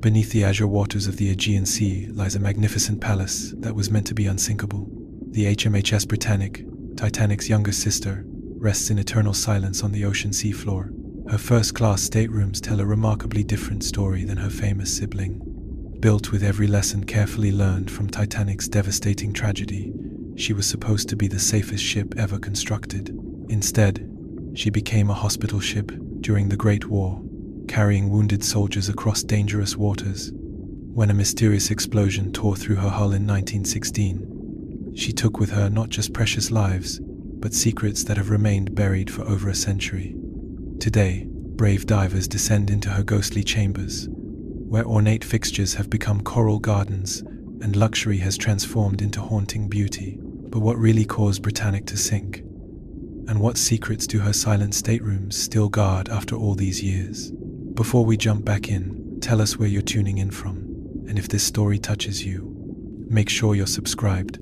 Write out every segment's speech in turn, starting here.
Beneath the azure waters of the Aegean Sea lies a magnificent palace that was meant to be unsinkable. The HMHS Britannic, Titanic's younger sister, rests in eternal silence on the ocean seafloor. Her first-class staterooms tell a remarkably different story than her famous sibling. Built with every lesson carefully learned from Titanic's devastating tragedy, she was supposed to be the safest ship ever constructed. Instead, she became a hospital ship during the Great War, carrying wounded soldiers across dangerous waters. When a mysterious explosion tore through her hull in 1916, she took with her not just precious lives, but secrets that have remained buried for over a century. Today, brave divers descend into her ghostly chambers, where ornate fixtures have become coral gardens and luxury has transformed into haunting beauty. But what really caused Britannic to sink? And what secrets do her silent staterooms still guard after all these years? Before we jump back in, tell us where you're tuning in from, and if this story touches you, make sure you're subscribed,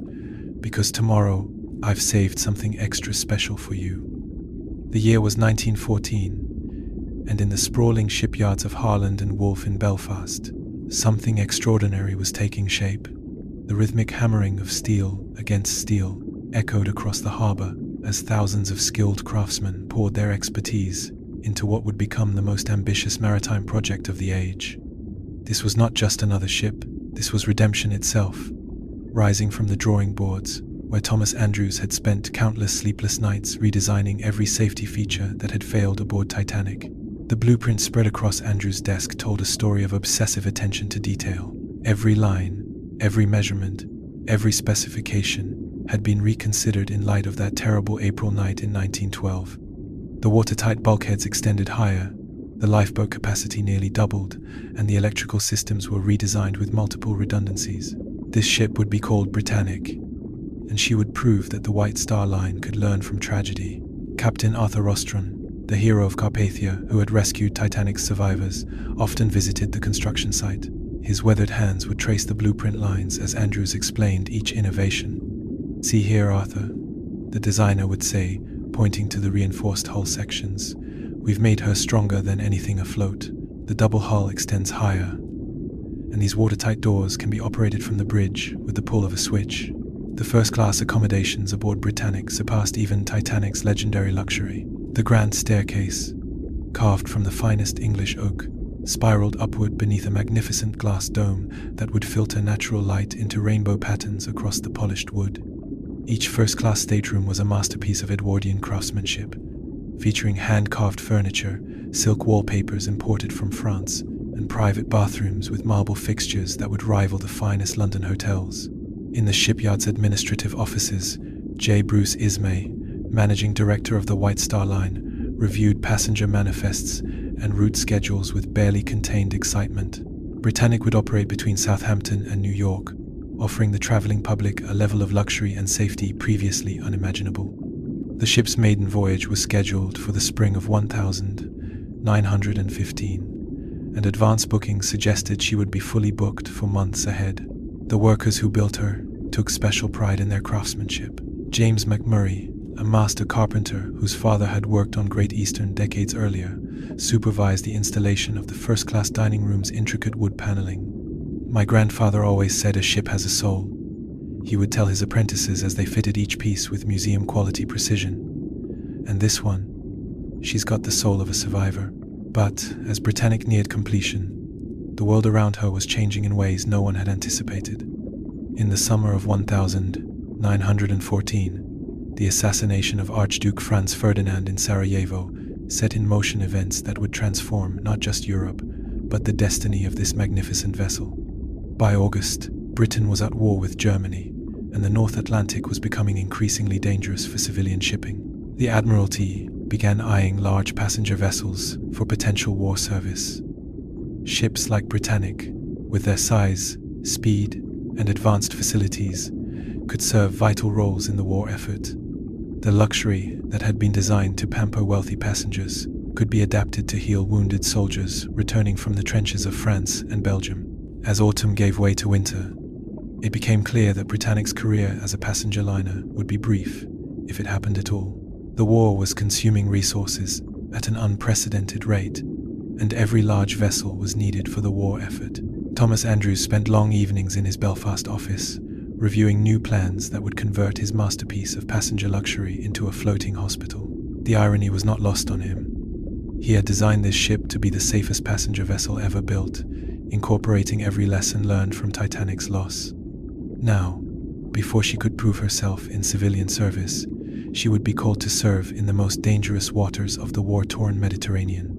because tomorrow I've saved something extra special for you. The year was 1914, and in the sprawling shipyards of Harland and Wolff in Belfast, something extraordinary was taking shape. The rhythmic hammering of steel against steel echoed across the harbour as thousands of skilled craftsmen poured their expertise into what would become the most ambitious maritime project of the age. This was not just another ship, this was redemption itself, rising from the drawing boards, where Thomas Andrews had spent countless sleepless nights redesigning every safety feature that had failed aboard Titanic. The blueprint spread across Andrews' desk told a story of obsessive attention to detail. Every line, every measurement, every specification had been reconsidered in light of that terrible April night in 1912. The watertight bulkheads extended higher, the lifeboat capacity nearly doubled, and the electrical systems were redesigned with multiple redundancies. This ship would be called Britannic, and she would prove that the White Star Line could learn from tragedy. Captain Arthur Rostron, the hero of Carpathia who had rescued Titanic's survivors, often visited the construction site. His weathered hands would trace the blueprint lines as Andrews explained each innovation. "See here, Arthur," the designer would say, pointing to the reinforced hull sections. "We've made her stronger than anything afloat. The double hull extends higher, and these watertight doors can be operated from the bridge with the pull of a switch." The first-class accommodations aboard Britannic surpassed even Titanic's legendary luxury. The grand staircase, carved from the finest English oak, spiraled upward beneath a magnificent glass dome that would filter natural light into rainbow patterns across the polished wood. Each first-class stateroom was a masterpiece of Edwardian craftsmanship, featuring hand-carved furniture, silk wallpapers imported from France, and private bathrooms with marble fixtures that would rival the finest London hotels. In the shipyard's administrative offices, J. Bruce Ismay, managing director of the White Star Line, reviewed passenger manifests and route schedules with barely contained excitement. Britannic would operate between Southampton and New York, offering the traveling public a level of luxury and safety previously unimaginable. The ship's maiden voyage was scheduled for the spring of 1915, and advance bookings suggested she would be fully booked for months ahead. The workers who built her took special pride in their craftsmanship. James McMurray, a master carpenter whose father had worked on Great Eastern decades earlier, supervised the installation of the first-class dining room's intricate wood paneling. "My grandfather always said a ship has a soul," he would tell his apprentices as they fitted each piece with museum-quality precision. "And this one, she's got the soul of a survivor." But as Britannic neared completion, the world around her was changing in ways no one had anticipated. In the summer of 1914, the assassination of Archduke Franz Ferdinand in Sarajevo set in motion events that would transform not just Europe, but the destiny of this magnificent vessel. By August, Britain was at war with Germany, and the North Atlantic was becoming increasingly dangerous for civilian shipping. The Admiralty began eyeing large passenger vessels for potential war service. Ships like Britannic, with their size, speed, and advanced facilities, could serve vital roles in the war effort. The luxury that had been designed to pamper wealthy passengers could be adapted to heal wounded soldiers returning from the trenches of France and Belgium. As autumn gave way to winter, it became clear that Britannic's career as a passenger liner would be brief, if it happened at all. The war was consuming resources at an unprecedented rate, and every large vessel was needed for the war effort. Thomas Andrews spent long evenings in his Belfast office, reviewing new plans that would convert his masterpiece of passenger luxury into a floating hospital. The irony was not lost on him. He had designed this ship to be the safest passenger vessel ever built, incorporating every lesson learned from Titanic's loss. Now, before she could prove herself in civilian service, she would be called to serve in the most dangerous waters of the war-torn Mediterranean.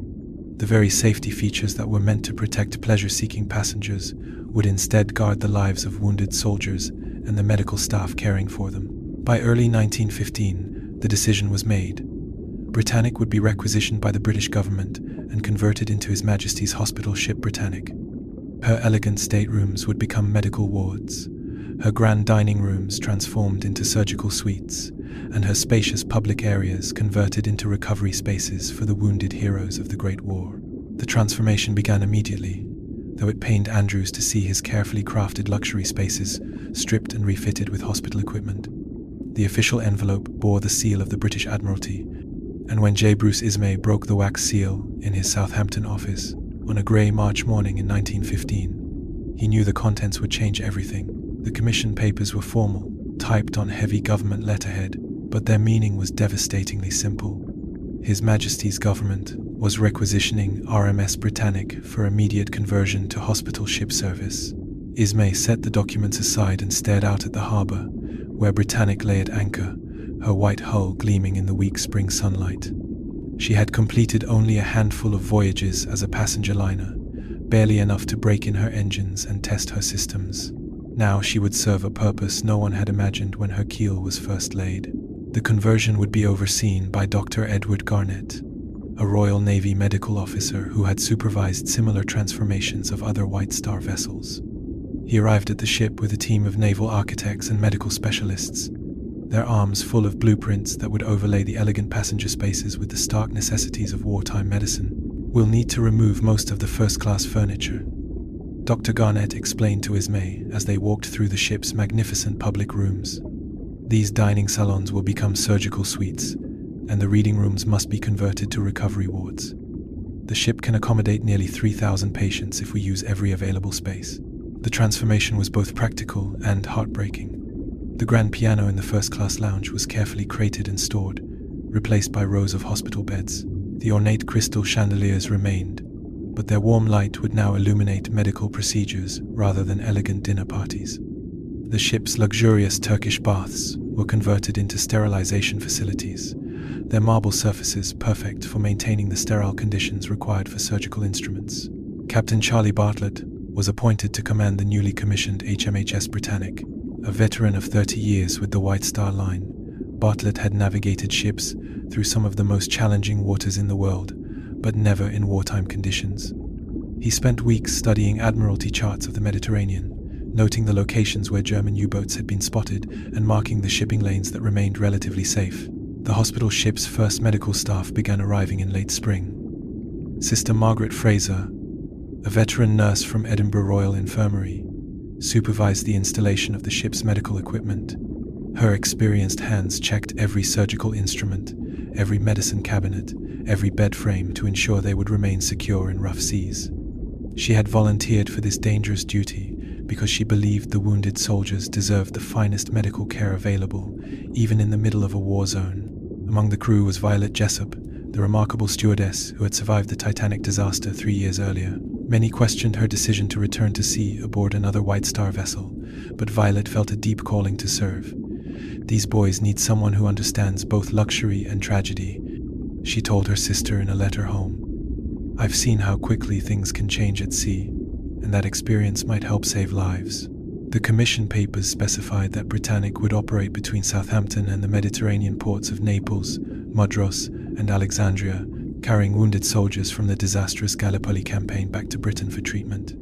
The very safety features that were meant to protect pleasure-seeking passengers would instead guard the lives of wounded soldiers and the medical staff caring for them. By early 1915, the decision was made. Britannic would be requisitioned by the British government and converted into His Majesty's hospital ship Britannic. Her elegant staterooms would become medical wards, her grand dining rooms transformed into surgical suites, and her spacious public areas converted into recovery spaces for the wounded heroes of the Great War. The transformation began immediately, though it pained Andrews to see his carefully crafted luxury spaces stripped and refitted with hospital equipment. The official envelope bore the seal of the British Admiralty, and when J. Bruce Ismay broke the wax seal in his Southampton office on a grey March morning in 1915, he knew the contents would change everything. The commission papers were formal, typed on heavy government letterhead, but their meaning was devastatingly simple. His Majesty's government was requisitioning RMS Britannic for immediate conversion to hospital ship service. Ismay set the documents aside and stared out at the harbour, where Britannic lay at anchor, her white hull gleaming in the weak spring sunlight. She had completed only a handful of voyages as a passenger liner, barely enough to break in her engines and test her systems. Now she would serve a purpose no one had imagined when her keel was first laid. The conversion would be overseen by Dr. Edward Garnett, a Royal Navy medical officer who had supervised similar transformations of other White Star vessels. He arrived at the ship with a team of naval architects and medical specialists, their arms full of blueprints that would overlay the elegant passenger spaces with the stark necessities of wartime medicine. "We'll need to remove most of the first-class furniture," Dr. Garnett explained to Ismay as they walked through the ship's magnificent public rooms. "These dining salons will become surgical suites, and the reading rooms must be converted to recovery wards. The ship can accommodate nearly 3,000 patients if we use every available space." The transformation was both practical and heartbreaking. The grand piano in the first-class lounge was carefully crated and stored, replaced by rows of hospital beds. The ornate crystal chandeliers remained, but their warm light would now illuminate medical procedures rather than elegant dinner parties. The ship's luxurious Turkish baths were converted into sterilization facilities, their marble surfaces perfect for maintaining the sterile conditions required for surgical instruments. Captain Charlie Bartlett was appointed to command the newly commissioned HMHS Britannic. A veteran of 30 years with the White Star Line, Bartlett had navigated ships through some of the most challenging waters in the world, but never in wartime conditions. He spent weeks studying Admiralty charts of the Mediterranean, noting the locations where German U-boats had been spotted and marking the shipping lanes that remained relatively safe. The hospital ship's first medical staff began arriving in late spring. Sister Margaret Fraser, a veteran nurse from Edinburgh Royal Infirmary, supervised the installation of the ship's medical equipment. Her experienced hands checked every surgical instrument, every medicine cabinet, every bed frame to ensure they would remain secure in rough seas. She had volunteered for this dangerous duty because she believed the wounded soldiers deserved the finest medical care available, even in the middle of a war zone. Among the crew was Violet Jessop, the remarkable stewardess who had survived the Titanic disaster 3 years earlier. Many questioned her decision to return to sea aboard another White Star vessel, but Violet felt a deep calling to serve. "These boys need someone who understands both luxury and tragedy," she told her sister in a letter home. "I've seen how quickly things can change at sea, and that experience might help save lives." The commission papers specified that Britannic would operate between Southampton and the Mediterranean ports of Naples, Mudros, and Alexandria, carrying wounded soldiers from the disastrous Gallipoli campaign back to Britain for treatment.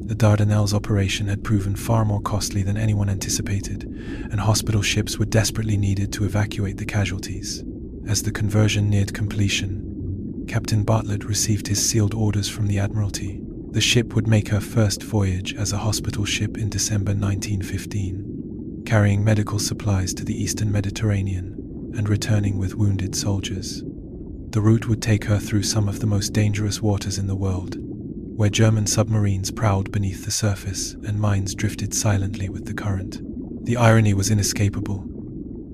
The Dardanelles operation had proven far more costly than anyone anticipated, and hospital ships were desperately needed to evacuate the casualties. As the conversion neared completion, Captain Bartlett received his sealed orders from the Admiralty. The ship would make her first voyage as a hospital ship in December 1915, carrying medical supplies to the eastern Mediterranean and returning with wounded soldiers. The route would take her through some of the most dangerous waters in the world, where German submarines prowled beneath the surface and mines drifted silently with the current. The irony was inescapable.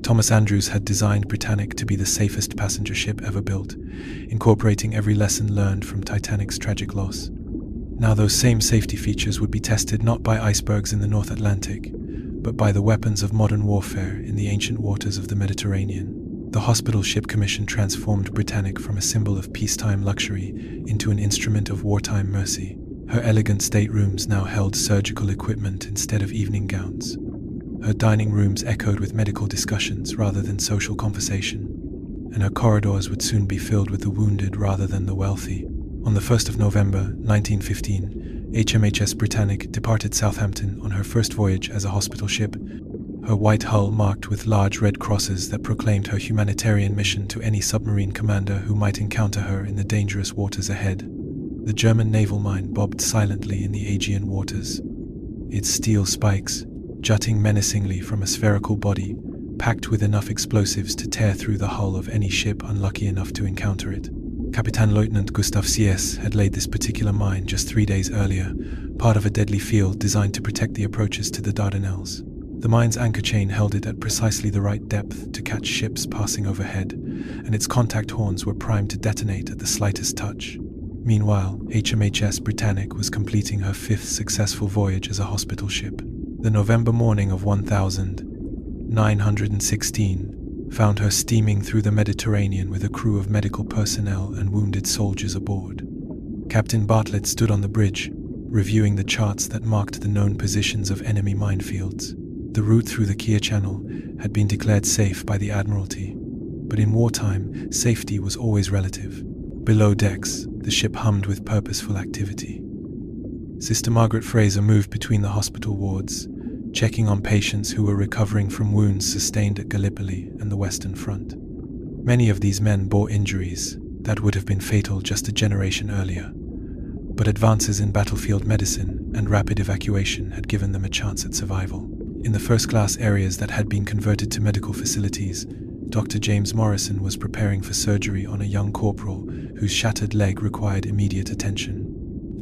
Thomas Andrews had designed Britannic to be the safest passenger ship ever built, incorporating every lesson learned from Titanic's tragic loss. Now those same safety features would be tested not by icebergs in the North Atlantic, but by the weapons of modern warfare in the ancient waters of the Mediterranean. The Hospital Ship Commission transformed Britannic from a symbol of peacetime luxury into an instrument of wartime mercy. Her elegant staterooms now held surgical equipment instead of evening gowns. Her dining rooms echoed with medical discussions rather than social conversation, and her corridors would soon be filled with the wounded rather than the wealthy. On the 1st of November, 1915, HMHS Britannic departed Southampton on her first voyage as a hospital ship, her white hull marked with large red crosses that proclaimed her humanitarian mission to any submarine commander who might encounter her in the dangerous waters ahead. The German naval mine bobbed silently in the Aegean waters, its steel spikes jutting menacingly from a spherical body, packed with enough explosives to tear through the hull of any ship unlucky enough to encounter it. Captain Lieutenant Gustav C.S. had laid this particular mine just 3 days earlier, part of a deadly field designed to protect the approaches to the Dardanelles. The mine's anchor chain held it at precisely the right depth to catch ships passing overhead, and its contact horns were primed to detonate at the slightest touch. Meanwhile, HMHS Britannic was completing her 5th successful voyage as a hospital ship. The November morning of 1916 found her steaming through the Mediterranean with a crew of medical personnel and wounded soldiers aboard. Captain Bartlett stood on the bridge, reviewing the charts that marked the known positions of enemy minefields. The route through the Kiel Channel had been declared safe by the Admiralty, but in wartime, safety was always relative. Below decks, the ship hummed with purposeful activity. Sister Margaret Fraser moved between the hospital wards, checking on patients who were recovering from wounds sustained at Gallipoli and the Western Front. Many of these men bore injuries that would have been fatal just a generation earlier, but advances in battlefield medicine and rapid evacuation had given them a chance at survival. In the first-class areas that had been converted to medical facilities, Dr. James Morrison was preparing for surgery on a young corporal whose shattered leg required immediate attention.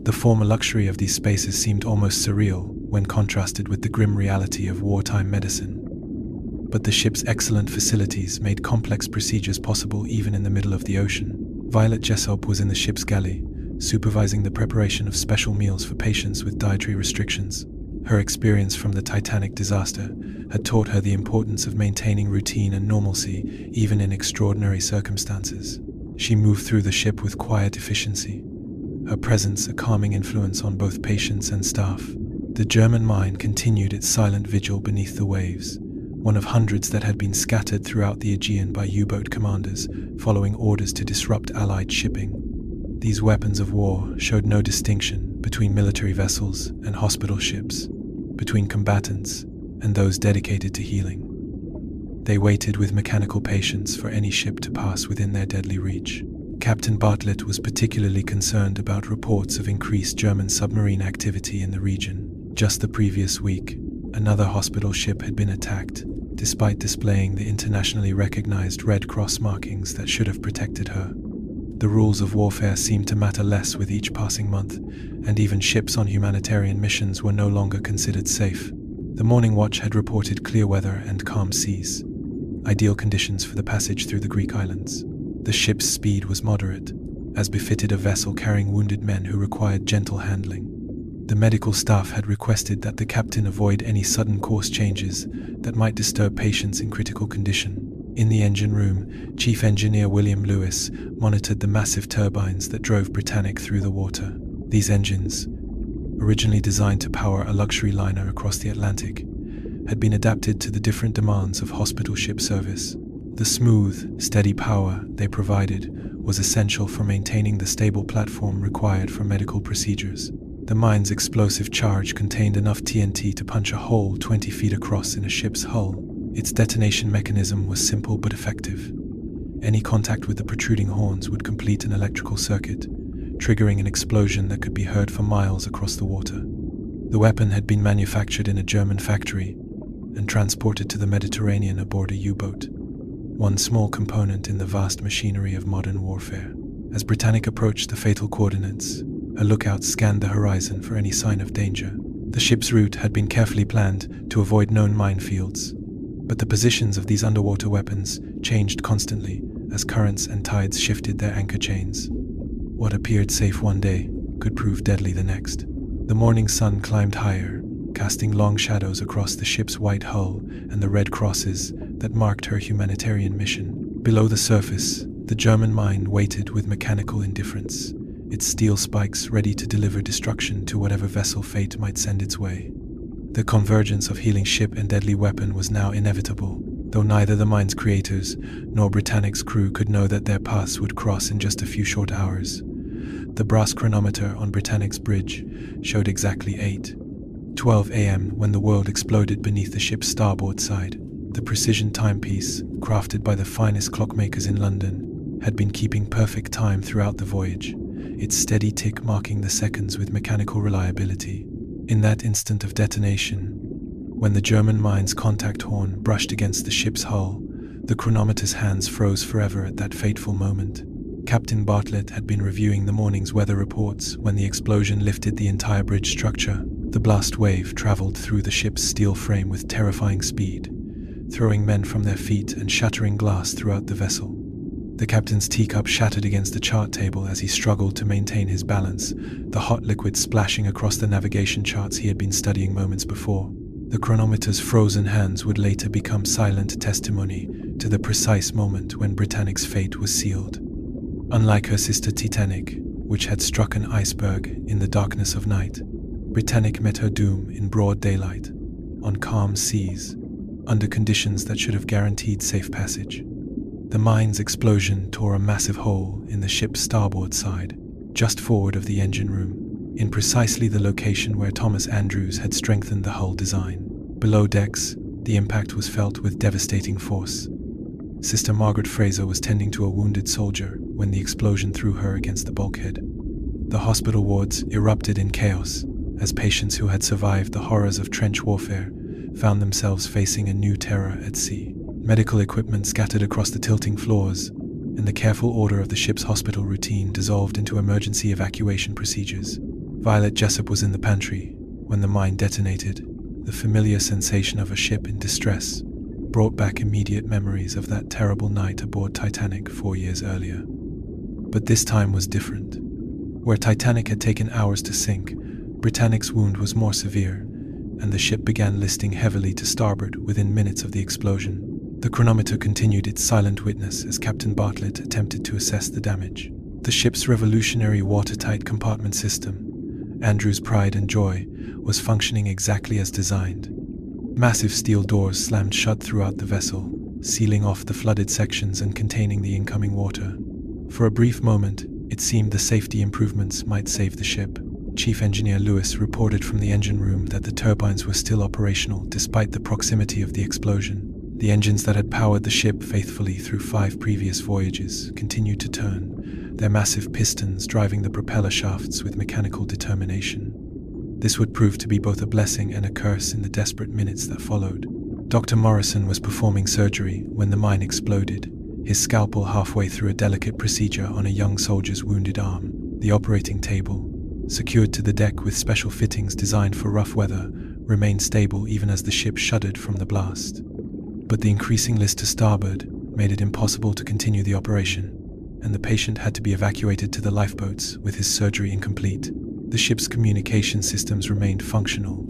The former luxury of these spaces seemed almost surreal when contrasted with the grim reality of wartime medicine. But the ship's excellent facilities made complex procedures possible even in the middle of the ocean. Violet Jessop was in the ship's galley, supervising the preparation of special meals for patients with dietary restrictions. Her experience from the Titanic disaster had taught her the importance of maintaining routine and normalcy even in extraordinary circumstances. She moved through the ship with quiet efficiency, her presence a calming influence on both patients and staff. The German mine continued its silent vigil beneath the waves, one of hundreds that had been scattered throughout the Aegean by U-boat commanders following orders to disrupt Allied shipping. These weapons of war showed no distinction between military vessels and hospital ships, between combatants and those dedicated to healing. They waited with mechanical patience for any ship to pass within their deadly reach. Captain Bartlett was particularly concerned about reports of increased German submarine activity in the region. Just the previous week, another hospital ship had been attacked, despite displaying the internationally recognized Red Cross markings that should have protected her. The rules of warfare seemed to matter less with each passing month, and even ships on humanitarian missions were no longer considered safe. The Morning Watch had reported clear weather and calm seas, ideal conditions for the passage through the Greek islands. The ship's speed was moderate, as befitted a vessel carrying wounded men who required gentle handling. The medical staff had requested that the captain avoid any sudden course changes that might disturb patients in critical condition. In the engine room, Chief Engineer William Lewis monitored the massive turbines that drove Britannic through the water. These engines, originally designed to power a luxury liner across the Atlantic, had been adapted to the different demands of hospital ship service. The smooth, steady power they provided was essential for maintaining the stable platform required for medical procedures. The mine's explosive charge contained enough TNT to punch a hole 20 feet across in a ship's hull. Its detonation mechanism was simple but effective. Any contact with the protruding horns would complete an electrical circuit, triggering an explosion that could be heard for miles across the water. The weapon had been manufactured in a German factory and transported to the Mediterranean aboard a U-boat. one small component in the vast machinery of modern warfare. As Britannic approached the fatal coordinates, a lookout scanned the horizon for any sign of danger. The ship's route had been carefully planned to avoid known minefields, but the positions of these underwater weapons changed constantly as currents and tides shifted their anchor chains. What appeared safe one day could prove deadly the next. The morning sun climbed higher, casting long shadows across the ship's white hull and the red crosses that marked her humanitarian mission. Below the surface, the German mine waited with mechanical indifference, its steel spikes ready to deliver destruction to whatever vessel fate might send its way. The convergence of healing ship and deadly weapon was now inevitable, though neither the mine's creators nor Britannic's crew could know that their paths would cross in just a few short hours. The brass chronometer on Britannic's bridge showed exactly 8:12 a.m. when the world exploded beneath the ship's starboard side. The precision timepiece, crafted by the finest clockmakers in London, had been keeping perfect time throughout the voyage, its steady tick marking the seconds with mechanical reliability. In that instant of detonation, when the German mine's contact horn brushed against the ship's hull, the chronometer's hands froze forever at that fateful moment. Captain Bartlett had been reviewing the morning's weather reports when the explosion lifted the entire bridge structure. The blast wave traveled through the ship's steel frame with terrifying speed, throwing men from their feet and shattering glass throughout the vessel. The captain's teacup shattered against the chart table as he struggled to maintain his balance, the hot liquid splashing across the navigation charts he had been studying moments before. The chronometer's frozen hands would later become silent testimony to the precise moment when Britannic's fate was sealed. Unlike her sister Titanic, which had struck an iceberg in the darkness of night, Britannic met her doom in broad daylight, on calm seas, under conditions that should have guaranteed safe passage. The mine's explosion tore a massive hole in the ship's starboard side, just forward of the engine room, in precisely the location where Thomas Andrews had strengthened the hull design. Below decks, the impact was felt with devastating force. Sister Margaret Fraser was tending to a wounded soldier when the explosion threw her against the bulkhead. The hospital wards erupted in chaos as patients who had survived the horrors of trench warfare found themselves facing a new terror at sea. Medical equipment scattered across the tilting floors, and the careful order of the ship's hospital routine dissolved into emergency evacuation procedures. Violet Jessup was in the pantry when the mine detonated. The familiar sensation of a ship in distress brought back immediate memories of that terrible night aboard Titanic 4 years earlier. But this time was different. Where Titanic had taken hours to sink, Britannic's wound was more severe, and the ship began listing heavily to starboard within minutes of the explosion. The chronometer continued its silent witness as Captain Bartlett attempted to assess the damage. The ship's revolutionary watertight compartment system, Andrew's pride and joy, was functioning exactly as designed. Massive steel doors slammed shut throughout the vessel, sealing off the flooded sections and containing the incoming water. For a brief moment, it seemed the safety improvements might save the ship. Chief Engineer Lewis reported from the engine room that the turbines were still operational despite the proximity of the explosion. The engines that had powered the ship faithfully through 5 previous voyages continued to turn, their massive pistons driving the propeller shafts with mechanical determination. This would prove to be both a blessing and a curse in the desperate minutes that followed. Dr. Morrison was performing surgery when the mine exploded, his scalpel halfway through a delicate procedure on a young soldier's wounded arm. The operating table, secured to the deck with special fittings designed for rough weather, remained stable even as the ship shuddered from the blast. But the increasing list to starboard made it impossible to continue the operation, and the patient had to be evacuated to the lifeboats with his surgery incomplete. The ship's communication systems remained functional,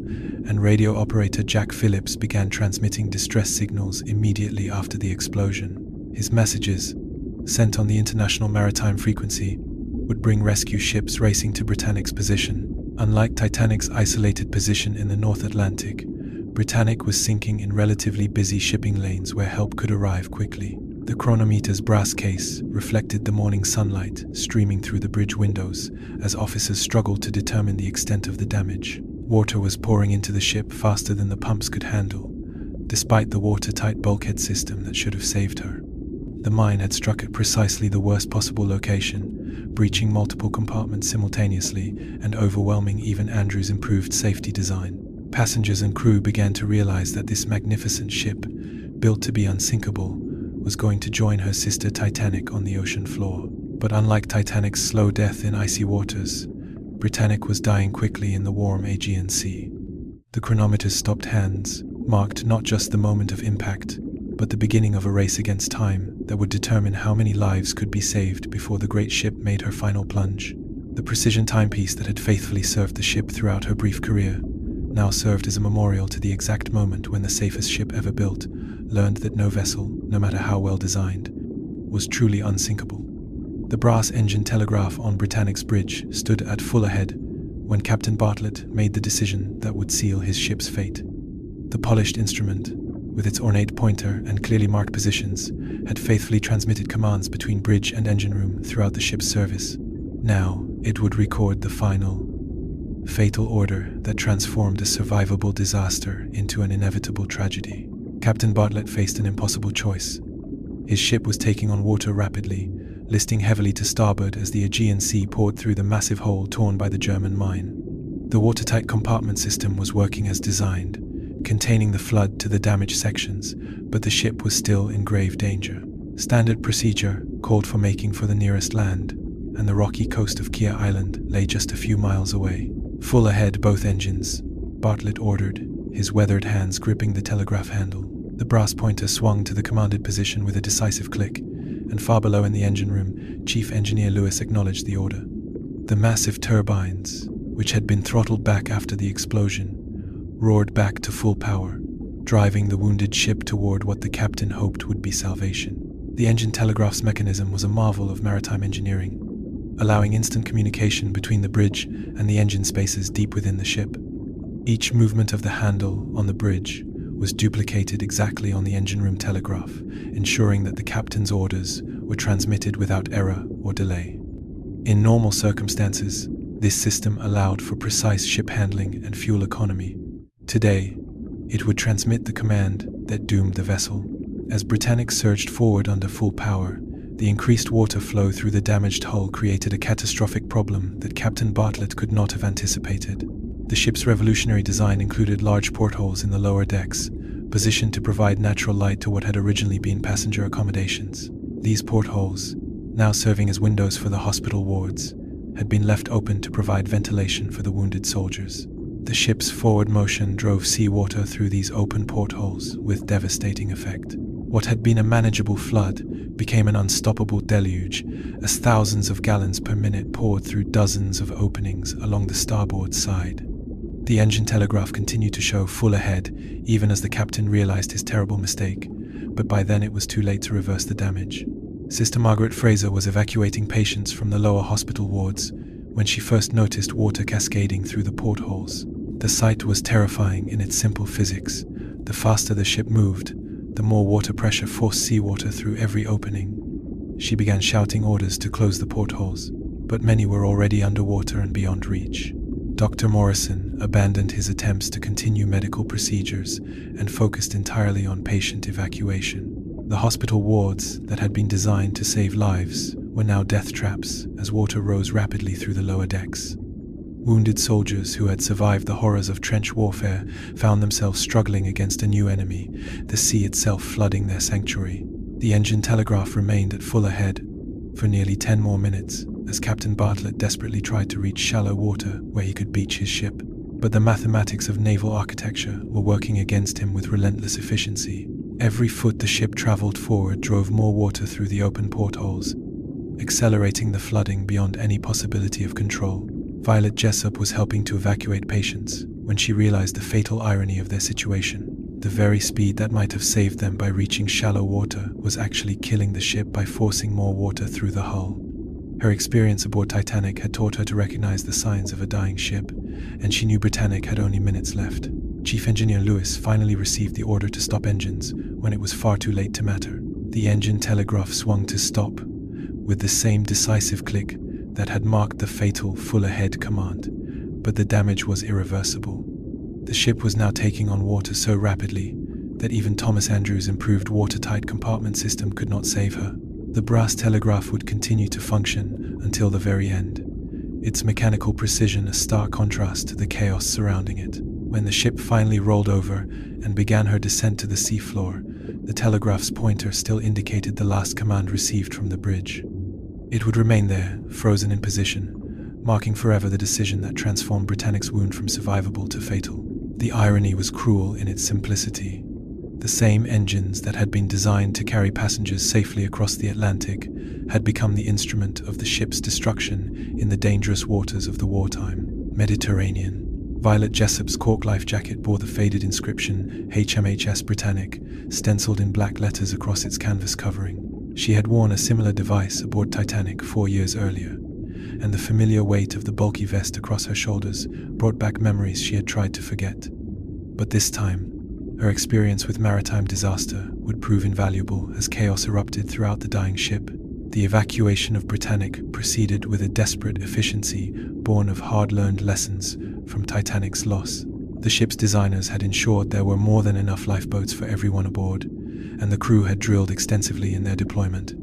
and radio operator Jack Phillips began transmitting distress signals immediately after the explosion. His messages, sent on the International Maritime Frequency, would bring rescue ships racing to Britannic's position. Unlike Titanic's isolated position in the North Atlantic, Britannic was sinking in relatively busy shipping lanes where help could arrive quickly. The chronometer's brass case reflected the morning sunlight streaming through the bridge windows as officers struggled to determine the extent of the damage. Water was pouring into the ship faster than the pumps could handle, despite the watertight bulkhead system that should have saved her. The mine had struck at precisely the worst possible location, breaching multiple compartments simultaneously and overwhelming even Andrew's improved safety design. Passengers and crew began to realize that this magnificent ship, built to be unsinkable, was going to join her sister Titanic on the ocean floor. But unlike Titanic's slow death in icy waters, Britannic was dying quickly in the warm Aegean Sea. The chronometer's stopped hands marked not just the moment of impact, but the beginning of a race against time that would determine how many lives could be saved before the great ship made her final plunge. The precision timepiece that had faithfully served the ship throughout her brief career now served as a memorial to the exact moment when the safest ship ever built learned that no vessel, no matter how well designed, was truly unsinkable. The brass engine telegraph on Britannic's bridge stood at full ahead when Captain Bartlett made the decision that would seal his ship's fate. The polished instrument, with its ornate pointer and clearly marked positions, had faithfully transmitted commands between bridge and engine room throughout the ship's service. Now, it would record the final, fatal order that transformed a survivable disaster into an inevitable tragedy. Captain Bartlett faced an impossible choice. His ship was taking on water rapidly, listing heavily to starboard as the Aegean Sea poured through the massive hole torn by the German mine. The watertight compartment system was working as designed, containing the flood to the damaged sections, but the ship was still in grave danger. Standard procedure called for making for the nearest land, and the rocky coast of Kia Island lay just a few miles away. Full ahead both engines, Bartlett ordered, his weathered hands gripping the telegraph handle. The brass pointer swung to the commanded position with a decisive click, and far below in the engine room, Chief Engineer Lewis acknowledged the order. The massive turbines, which had been throttled back after the explosion, roared back to full power, driving the wounded ship toward what the captain hoped would be salvation. The engine telegraph's mechanism was a marvel of maritime engineering, allowing instant communication between the bridge and the engine spaces deep within the ship. Each movement of the handle on the bridge was duplicated exactly on the engine room telegraph, ensuring that the captain's orders were transmitted without error or delay. In normal circumstances, this system allowed for precise ship handling and fuel economy. Today, it would transmit the command that doomed the vessel. As Britannic surged forward under full power, the increased water flow through the damaged hull created a catastrophic problem that Captain Bartlett could not have anticipated. The ship's revolutionary design included large portholes in the lower decks, positioned to provide natural light to what had originally been passenger accommodations. These portholes, now serving as windows for the hospital wards, had been left open to provide ventilation for the wounded soldiers. The ship's forward motion drove seawater through these open portholes with devastating effect. What had been a manageable flood became an unstoppable deluge, as thousands of gallons per minute poured through dozens of openings along the starboard side. The engine telegraph continued to show full ahead, even as the captain realized his terrible mistake, but by then it was too late to reverse the damage. Sister Margaret Fraser was evacuating patients from the lower hospital wards when she first noticed water cascading through the portholes. The sight was terrifying in its simple physics. The faster the ship moved, the more water pressure forced seawater through every opening. She began shouting orders to close the portholes, but many were already underwater and beyond reach. Dr. Morrison abandoned his attempts to continue medical procedures and focused entirely on patient evacuation. The hospital wards that had been designed to save lives were now death traps as water rose rapidly through the lower decks. Wounded soldiers who had survived the horrors of trench warfare found themselves struggling against a new enemy, the sea itself flooding their sanctuary. The engine telegraph remained at full ahead for nearly 10 more minutes as Captain Bartlett desperately tried to reach shallow water where he could beach his ship. But the mathematics of naval architecture were working against him with relentless efficiency. Every foot the ship traveled forward drove more water through the open portholes, accelerating the flooding beyond any possibility of control. Violet Jessup was helping to evacuate patients when she realized the fatal irony of their situation. The very speed that might have saved them by reaching shallow water was actually killing the ship by forcing more water through the hull. Her experience aboard Titanic had taught her to recognize the signs of a dying ship, and she knew Britannic had only minutes left. Chief Engineer Lewis finally received the order to stop engines when it was far too late to matter. The engine telegraph swung to stop, with the same decisive click that had marked the fatal full-ahead command, but the damage was irreversible. The ship was now taking on water so rapidly that even Thomas Andrews' improved watertight compartment system could not save her. The brass telegraph would continue to function until the very end, its mechanical precision a stark contrast to the chaos surrounding it. When the ship finally rolled over and began her descent to the seafloor, the telegraph's pointer still indicated the last command received from the bridge. It would remain there, frozen in position, marking forever the decision that transformed Britannic's wound from survivable to fatal. The irony was cruel in its simplicity. The same engines that had been designed to carry passengers safely across the Atlantic had become the instrument of the ship's destruction in the dangerous waters of the wartime Mediterranean. Violet Jessop's cork life jacket bore the faded inscription HMHS Britannic, stenciled in black letters across its canvas covering. She had worn a similar device aboard Titanic 4 years earlier, and the familiar weight of the bulky vest across her shoulders brought back memories she had tried to forget. But this time, her experience with maritime disaster would prove invaluable as chaos erupted throughout the dying ship. The evacuation of Britannic proceeded with a desperate efficiency born of hard-learned lessons from Titanic's loss. The ship's designers had ensured there were more than enough lifeboats for everyone aboard, and the crew had drilled extensively in their deployment.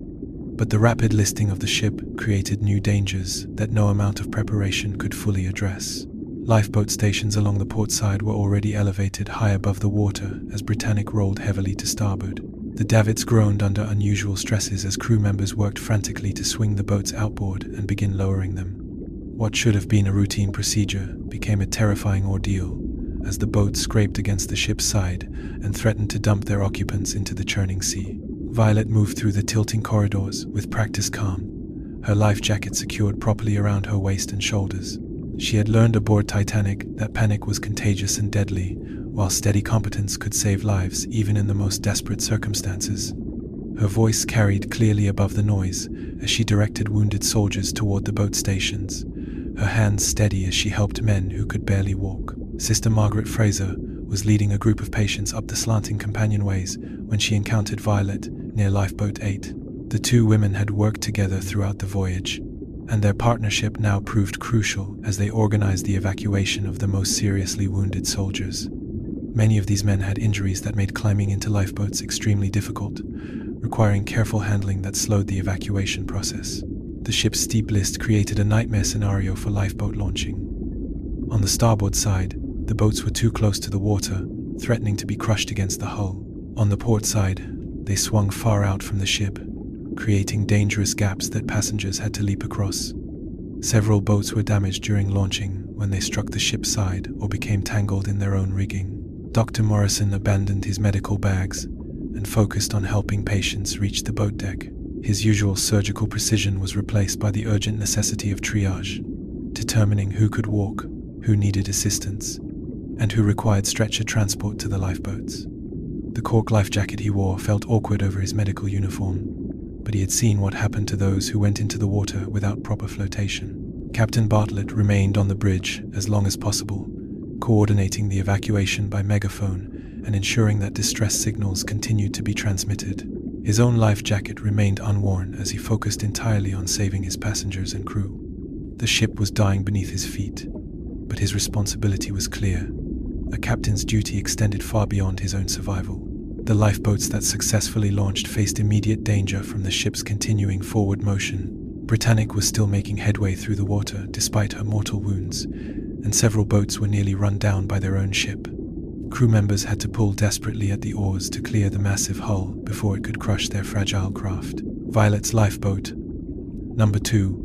But the rapid listing of the ship created new dangers that no amount of preparation could fully address. Lifeboat stations along the port side were already elevated high above the water as Britannic rolled heavily to starboard. The davits groaned under unusual stresses as crew members worked frantically to swing the boats outboard and begin lowering them. What should have been a routine procedure became a terrifying ordeal as the boats scraped against the ship's side and threatened to dump their occupants into the churning sea. Violet moved through the tilting corridors with practiced calm, her life jacket secured properly around her waist and shoulders. She had learned aboard Titanic that panic was contagious and deadly, while steady competence could save lives even in the most desperate circumstances. Her voice carried clearly above the noise as she directed wounded soldiers toward the boat stations, her hands steady as she helped men who could barely walk. Sister Margaret Fraser was leading a group of patients up the slanting companionways when she encountered Violet near Lifeboat 8. The two women had worked together throughout the voyage, and their partnership now proved crucial as they organized the evacuation of the most seriously wounded soldiers. Many of these men had injuries that made climbing into lifeboats extremely difficult, requiring careful handling that slowed the evacuation process. The ship's steep list created a nightmare scenario for lifeboat launching. On the starboard side, the boats were too close to the water, threatening to be crushed against the hull. On the port side, they swung far out from the ship, creating dangerous gaps that passengers had to leap across. Several boats were damaged during launching when they struck the ship's side or became tangled in their own rigging. Dr. Morrison abandoned his medical bags and focused on helping patients reach the boat deck. His usual surgical precision was replaced by the urgent necessity of triage, determining who could walk, who needed assistance, and who required stretcher transport to the lifeboats. The cork life jacket he wore felt awkward over his medical uniform, but he had seen what happened to those who went into the water without proper flotation. Captain Bartlett remained on the bridge as long as possible, coordinating the evacuation by megaphone and ensuring that distress signals continued to be transmitted. His own life jacket remained unworn as he focused entirely on saving his passengers and crew. The ship was dying beneath his feet, but his responsibility was clear. A captain's duty extended far beyond his own survival. The lifeboats that successfully launched faced immediate danger from the ship's continuing forward motion. Britannic was still making headway through the water despite her mortal wounds, and several boats were nearly run down by their own ship. Crew members had to pull desperately at the oars to clear the massive hull before it could crush their fragile craft. Violet's lifeboat, number 2,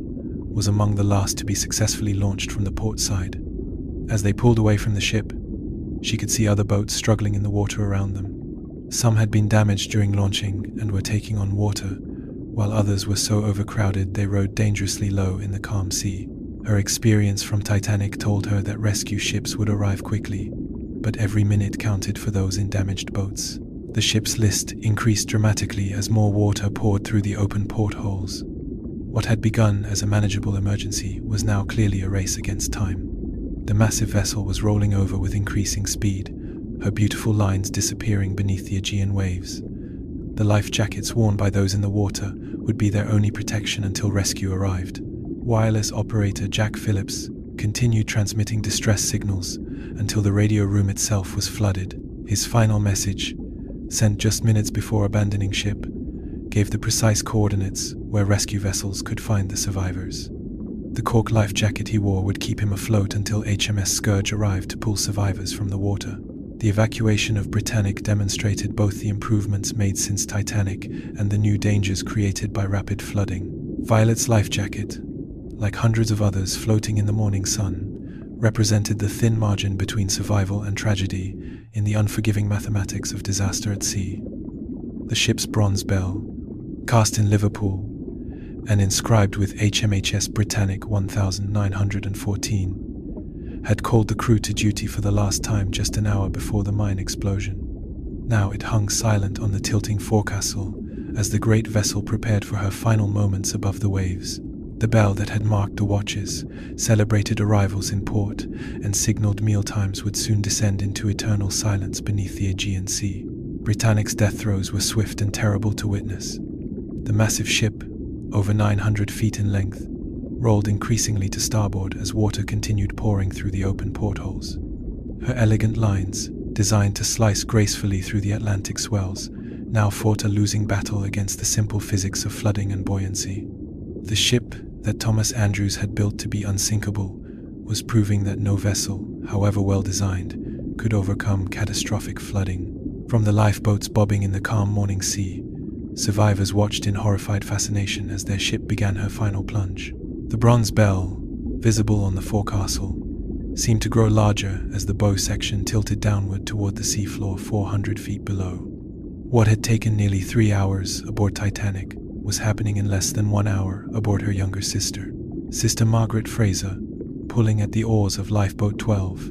was among the last to be successfully launched from the port side. As they pulled away from the ship, she could see other boats struggling in the water around them. Some had been damaged during launching and were taking on water, while others were so overcrowded they rode dangerously low in the calm sea. Her experience from Titanic told her that rescue ships would arrive quickly, but every minute counted for those in damaged boats. The ship's list increased dramatically as more water poured through the open portholes. What had begun as a manageable emergency was now clearly a race against time. The massive vessel was rolling over with increasing speed, her beautiful lines disappearing beneath the Aegean waves. The life jackets worn by those in the water would be their only protection until rescue arrived. Wireless operator Jack Phillips continued transmitting distress signals until the radio room itself was flooded. His final message, sent just minutes before abandoning ship, gave the precise coordinates where rescue vessels could find the survivors. The cork life jacket he wore would keep him afloat until HMS Scourge arrived to pull survivors from the water. The evacuation of Britannic demonstrated both the improvements made since Titanic and the new dangers created by rapid flooding. Violet's life jacket, like hundreds of others floating in the morning sun, represented the thin margin between survival and tragedy in the unforgiving mathematics of disaster at sea. The ship's bronze bell, cast in Liverpool and inscribed with HMHS Britannic 1914, had called the crew to duty for the last time just an hour before the mine explosion. Now it hung silent on the tilting forecastle as the great vessel prepared for her final moments above the waves. The bell that had marked the watches, celebrated arrivals in port, and signaled mealtimes would soon descend into eternal silence beneath the Aegean Sea. Britannic's death throes were swift and terrible to witness. The massive ship, over 900 feet in length, rolled increasingly to starboard as water continued pouring through the open portholes. Her elegant lines, designed to slice gracefully through the Atlantic swells, now fought a losing battle against the simple physics of flooding and buoyancy. The ship that Thomas Andrews had built to be unsinkable was proving that no vessel, however well designed, could overcome catastrophic flooding. From the lifeboats bobbing in the calm morning sea, survivors watched in horrified fascination as their ship began her final plunge. The bronze bell, visible on the forecastle, seemed to grow larger as the bow section tilted downward toward the seafloor 400 feet below. What had taken nearly 3 hours aboard Titanic was happening in less than 1 hour aboard her younger sister. Sister Margaret Fraser, pulling at the oars of Lifeboat 12,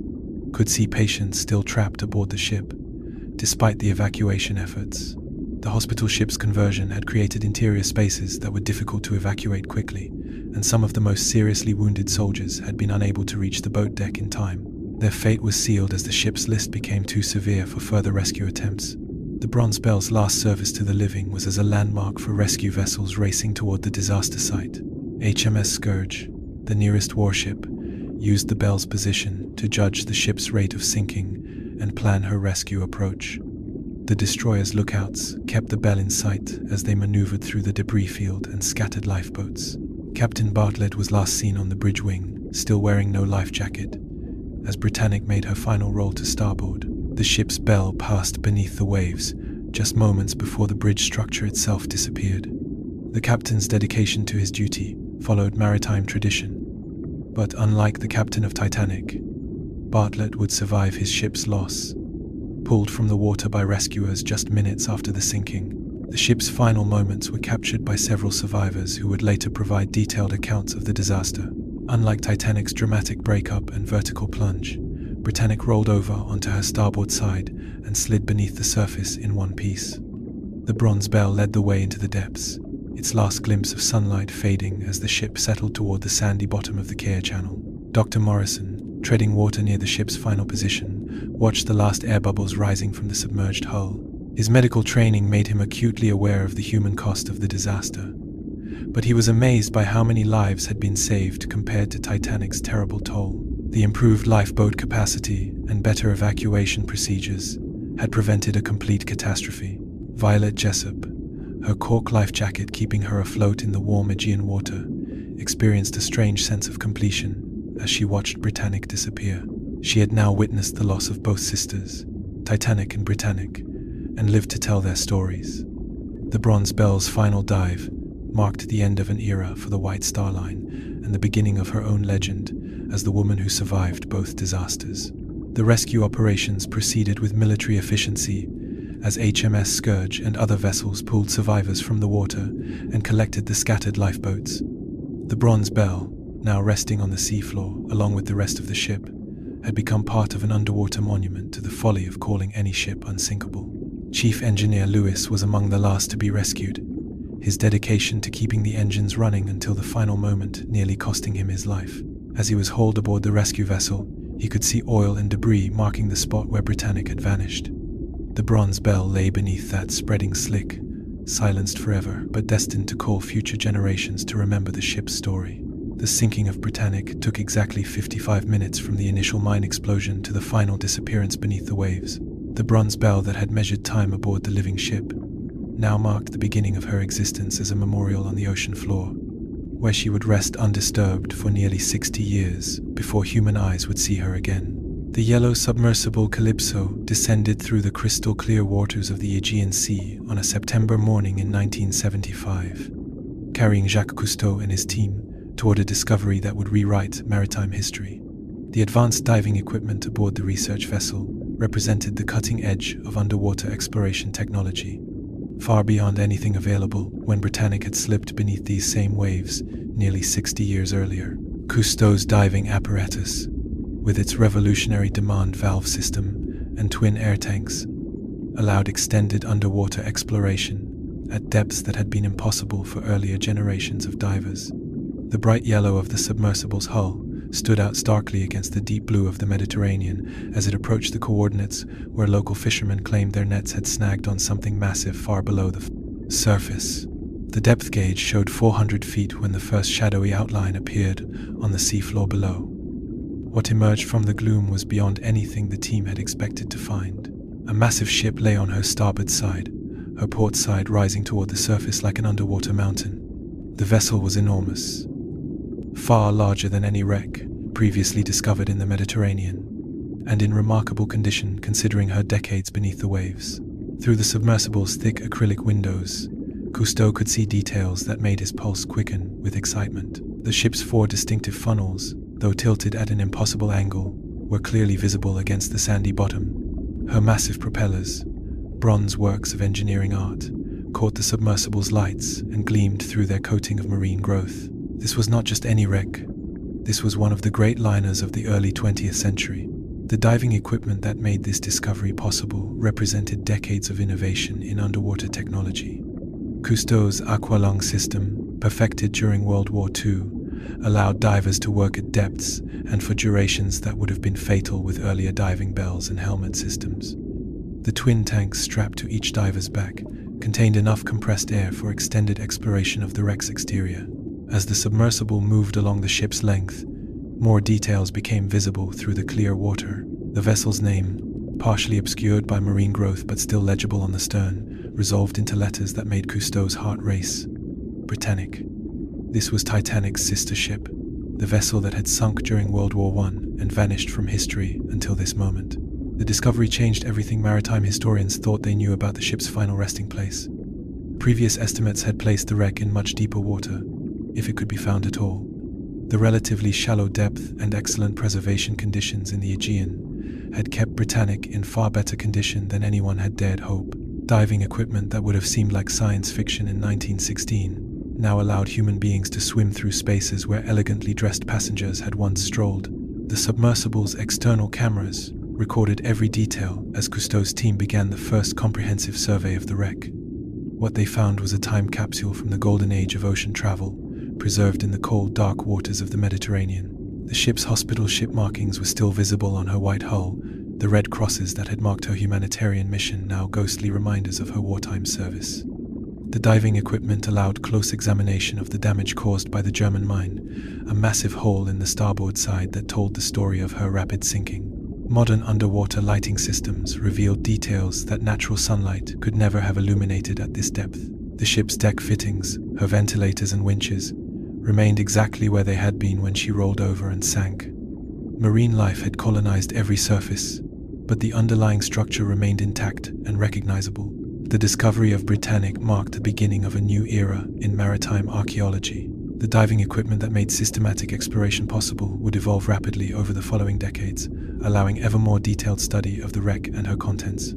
could see patients still trapped aboard the ship, despite the evacuation efforts. The hospital ship's conversion had created interior spaces that were difficult to evacuate quickly, and some of the most seriously wounded soldiers had been unable to reach the boat deck in time. Their fate was sealed as the ship's list became too severe for further rescue attempts. The Bronze Bell's last service to the living was as a landmark for rescue vessels racing toward the disaster site. HMS Scourge, the nearest warship, used the bell's position to judge the ship's rate of sinking and plan her rescue approach. The destroyer's lookouts kept the bell in sight as they maneuvered through the debris field and scattered lifeboats. Captain Bartlett was last seen on the bridge wing, still wearing no life jacket, as Britannic made her final roll to starboard. The ship's bell passed beneath the waves, just moments before the bridge structure itself disappeared. The captain's dedication to his duty followed maritime tradition, but unlike the captain of Titanic, Bartlett would survive his ship's loss. Pulled from the water by rescuers just minutes after the sinking, the ship's final moments were captured by several survivors who would later provide detailed accounts of the disaster. Unlike Titanic's dramatic breakup and vertical plunge, Britannic rolled over onto her starboard side and slid beneath the surface in one piece. The bronze bell led the way into the depths, its last glimpse of sunlight fading as the ship settled toward the sandy bottom of the Care Channel. Dr. Morrison, treading water near the ship's final position, watched the last air bubbles rising from the submerged hull. His medical training made him acutely aware of the human cost of the disaster, but he was amazed by how many lives had been saved compared to Titanic's terrible toll. The improved lifeboat capacity and better evacuation procedures had prevented a complete catastrophe. Violet Jessup, her cork life jacket keeping her afloat in the warm Aegean water, experienced a strange sense of completion as she watched Britannic disappear. She had now witnessed the loss of both sisters, Titanic and Britannic, and lived to tell their stories. The Bronze Bell's final dive marked the end of an era for the White Star Line and the beginning of her own legend as the woman who survived both disasters. The rescue operations proceeded with military efficiency as HMS Scourge and other vessels pulled survivors from the water and collected the scattered lifeboats. The Bronze Bell, now resting on the seafloor along with the rest of the ship, had become part of an underwater monument to the folly of calling any ship unsinkable. Chief Engineer Lewis was among the last to be rescued, his dedication to keeping the engines running until the final moment nearly costing him his life. As he was hauled aboard the rescue vessel, he could see oil and debris marking the spot where Britannic had vanished. The Bronze Bell lay beneath that spreading slick, silenced forever, but destined to call future generations to remember the ship's story. The sinking of Britannic took exactly 55 minutes from the initial mine explosion to the final disappearance beneath the waves. The Bronze Bell that had measured time aboard the living ship now marked the beginning of her existence as a memorial on the ocean floor, where she would rest undisturbed for nearly 60 years before human eyes would see her again. The yellow submersible Calypso descended through the crystal-clear waters of the Aegean Sea on a September morning in 1975, carrying Jacques Cousteau and his team toward a discovery that would rewrite maritime history. The advanced diving equipment aboard the research vessel represented the cutting edge of underwater exploration technology, far beyond anything available when Britannic had slipped beneath these same waves nearly 60 years earlier. Cousteau's diving apparatus, with its revolutionary demand valve system and twin air tanks, allowed extended underwater exploration at depths that had been impossible for earlier generations of divers. The bright yellow of the submersible's hull stood out starkly against the deep blue of the Mediterranean as it approached the coordinates where local fishermen claimed their nets had snagged on something massive far below the surface. The depth gauge showed 400 feet when the first shadowy outline appeared on the seafloor below. What emerged from the gloom was beyond anything the team had expected to find. A massive ship lay on her starboard side, her port side rising toward the surface like an underwater mountain. The vessel was enormous, far larger than any wreck previously discovered in the Mediterranean, and in remarkable condition considering her decades beneath the waves. Through the submersible's thick acrylic windows, Cousteau could see details that made his pulse quicken with excitement. The ship's 4 distinctive funnels, though tilted at an impossible angle, were clearly visible against the sandy bottom. Her massive propellers, bronze works of engineering art, caught the submersible's lights and gleamed through their coating of marine growth. This was not just any wreck. This was one of the great liners of the early 20th century. The diving equipment that made this discovery possible represented decades of innovation in underwater technology. Cousteau's aqualung system, perfected during World War II, allowed divers to work at depths and for durations that would have been fatal with earlier diving bells and helmet systems. The twin tanks strapped to each diver's back contained enough compressed air for extended exploration of the wreck's exterior. As the submersible moved along the ship's length, more details became visible through the clear water. The vessel's name, partially obscured by marine growth but still legible on the stern, resolved into letters that made Cousteau's heart race. Britannic. This was Titanic's sister ship, the vessel that had sunk during World War I and vanished from history until this moment. The discovery changed everything maritime historians thought they knew about the ship's final resting place. Previous estimates had placed the wreck in much deeper water, if it could be found at all. The relatively shallow depth and excellent preservation conditions in the Aegean had kept Britannic in far better condition than anyone had dared hope. Diving equipment that would have seemed like science fiction in 1916 now allowed human beings to swim through spaces where elegantly dressed passengers had once strolled. The submersible's external cameras recorded every detail as Cousteau's team began the first comprehensive survey of the wreck. What they found was a time capsule from the golden age of ocean travel, preserved in the cold, dark waters of the Mediterranean. The ship's hospital ship markings were still visible on her white hull, the red crosses that had marked her humanitarian mission now ghostly reminders of her wartime service. The diving equipment allowed close examination of the damage caused by the German mine, a massive hole in the starboard side that told the story of her rapid sinking. Modern underwater lighting systems revealed details that natural sunlight could never have illuminated at this depth. The ship's deck fittings, her ventilators and winches, remained exactly where they had been when she rolled over and sank. Marine life had colonized every surface, but the underlying structure remained intact and recognizable. The discovery of Britannic marked the beginning of a new era in maritime archaeology. The diving equipment that made systematic exploration possible would evolve rapidly over the following decades, allowing ever more detailed study of the wreck and her contents.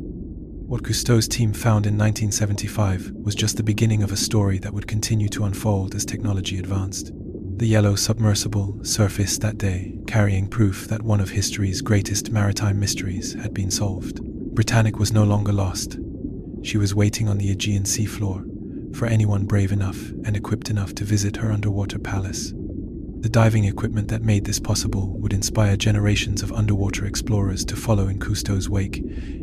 What Cousteau's team found in 1975 was just the beginning of a story that would continue to unfold as technology advanced. The yellow submersible surfaced that day, carrying proof that one of history's greatest maritime mysteries had been solved. Britannic was no longer lost. She was waiting on the Aegean seafloor for anyone brave enough and equipped enough to visit her underwater palace. The diving equipment that made this possible would inspire generations of underwater explorers to follow in Cousteau's wake,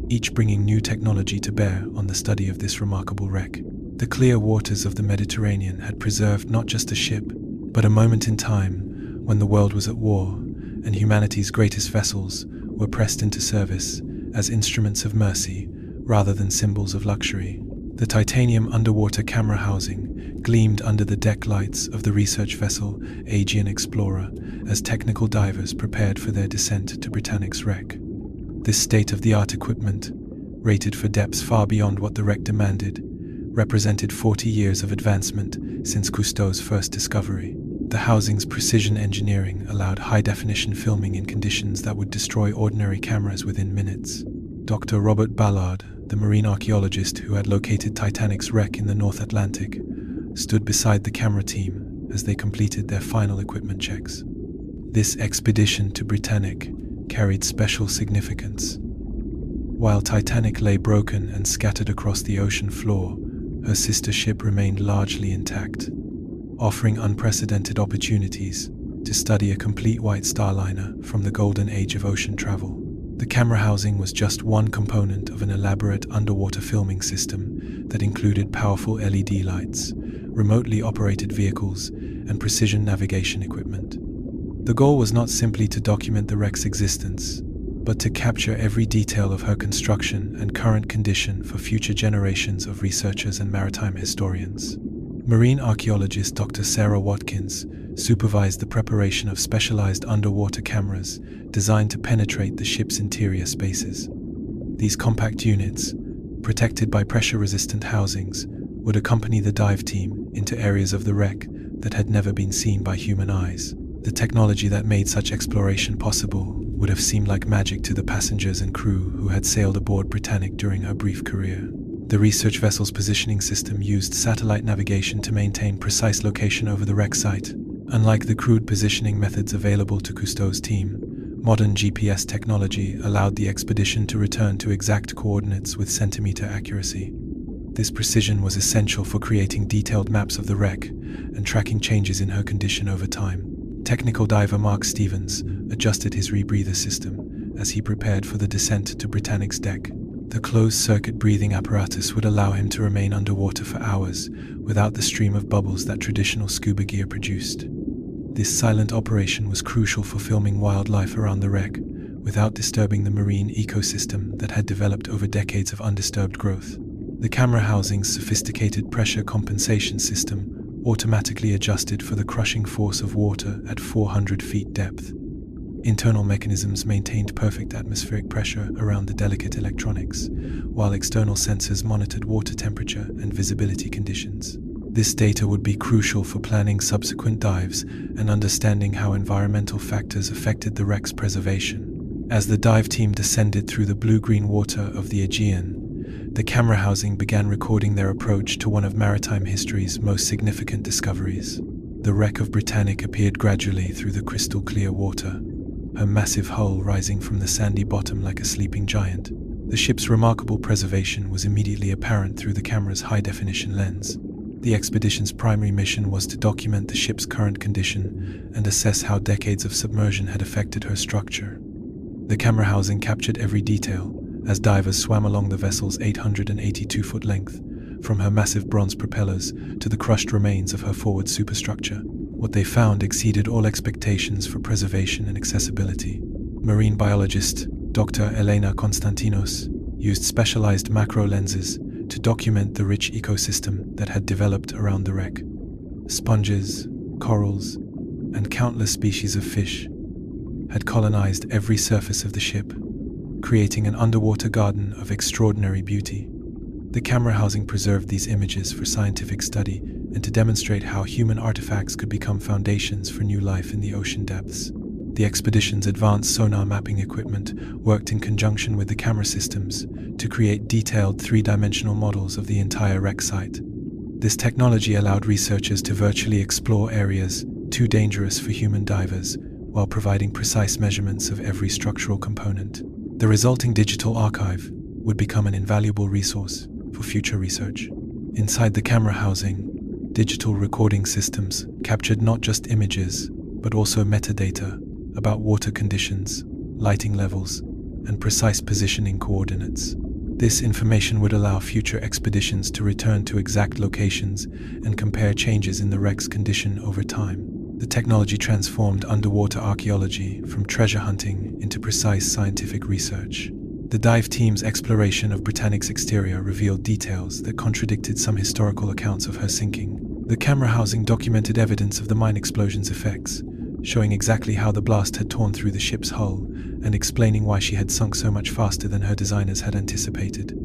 each bringing new technology to bear on the study of this remarkable wreck. The clear waters of the Mediterranean had preserved not just a ship, but a moment in time when the world was at war and humanity's greatest vessels were pressed into service as instruments of mercy rather than symbols of luxury. The titanium underwater camera housing gleamed under the deck lights of the research vessel Aegean Explorer as technical divers prepared for their descent to Britannic's wreck. This state-of-the-art equipment, rated for depths far beyond what the wreck demanded, represented 40 years of advancement since Cousteau's first discovery. The housing's precision engineering allowed high-definition filming in conditions that would destroy ordinary cameras within minutes. Dr. Robert Ballard, the marine archaeologist who had located Titanic's wreck in the North Atlantic, stood beside the camera team as they completed their final equipment checks. This expedition to Britannic carried special significance. While Titanic lay broken and scattered across the ocean floor, her sister ship remained largely intact, offering unprecedented opportunities to study a complete white star liner from the golden age of ocean travel. The camera housing was just one component of an elaborate underwater filming system that included powerful LED lights, remotely operated vehicles, and precision navigation equipment. The goal was not simply to document the wreck's existence, but to capture every detail of her construction and current condition for future generations of researchers and maritime historians. Marine archaeologist Dr. Sarah Watkins supervised the preparation of specialized underwater cameras designed to penetrate the ship's interior spaces. These compact units, protected by pressure-resistant housings, would accompany the dive team into areas of the wreck that had never been seen by human eyes. The technology that made such exploration possible would have seemed like magic to the passengers and crew who had sailed aboard Britannic during her brief career. The research vessel's positioning system used satellite navigation to maintain precise location over the wreck site. Unlike the crude positioning methods available to Cousteau's team, modern GPS technology allowed the expedition to return to exact coordinates with centimeter accuracy. This precision was essential for creating detailed maps of the wreck and tracking changes in her condition over time. Technical diver Mark Stevens adjusted his rebreather system as he prepared for the descent to Britannic's deck. The closed-circuit breathing apparatus would allow him to remain underwater for hours without the stream of bubbles that traditional scuba gear produced. This silent operation was crucial for filming wildlife around the wreck without disturbing the marine ecosystem that had developed over decades of undisturbed growth. The camera housing's sophisticated pressure compensation system automatically adjusted for the crushing force of water at 400 feet depth. Internal mechanisms maintained perfect atmospheric pressure around the delicate electronics, while external sensors monitored water temperature and visibility conditions. This data would be crucial for planning subsequent dives and understanding how environmental factors affected the wreck's preservation. As the dive team descended through the blue-green water of the Aegean, the camera housing began recording their approach to one of maritime history's most significant discoveries. The wreck of Britannic appeared gradually through the crystal-clear water, her massive hull rising from the sandy bottom like a sleeping giant. The ship's remarkable preservation was immediately apparent through the camera's high-definition lens. The expedition's primary mission was to document the ship's current condition and assess how decades of submersion had affected her structure. The camera housing captured every detail as divers swam along the vessel's 882-foot length, from her massive bronze propellers to the crushed remains of her forward superstructure. What they found exceeded all expectations for preservation and accessibility. Marine biologist Dr. Elena Konstantinos used specialized macro lenses to document the rich ecosystem that had developed around the wreck. Sponges, corals, and countless species of fish had colonized every surface of the ship, creating an underwater garden of extraordinary beauty. The camera housing preserved these images for scientific study and to demonstrate how human artifacts could become foundations for new life in the ocean depths. The expedition's advanced sonar mapping equipment worked in conjunction with the camera systems to create detailed three-dimensional models of the entire wreck site. This technology allowed researchers to virtually explore areas too dangerous for human divers while providing precise measurements of every structural component. The resulting digital archive would become an invaluable resource for future research. Inside the camera housing, digital recording systems captured not just images, but also metadata about water conditions, lighting levels, and precise positioning coordinates. This information would allow future expeditions to return to exact locations and compare changes in the wreck's condition over time. The technology transformed underwater archaeology from treasure hunting into precise scientific research. The dive team's exploration of Britannic's exterior revealed details that contradicted some historical accounts of her sinking. The camera housing documented evidence of the mine explosion's effects, showing exactly how the blast had torn through the ship's hull and explaining why she had sunk so much faster than her designers had anticipated.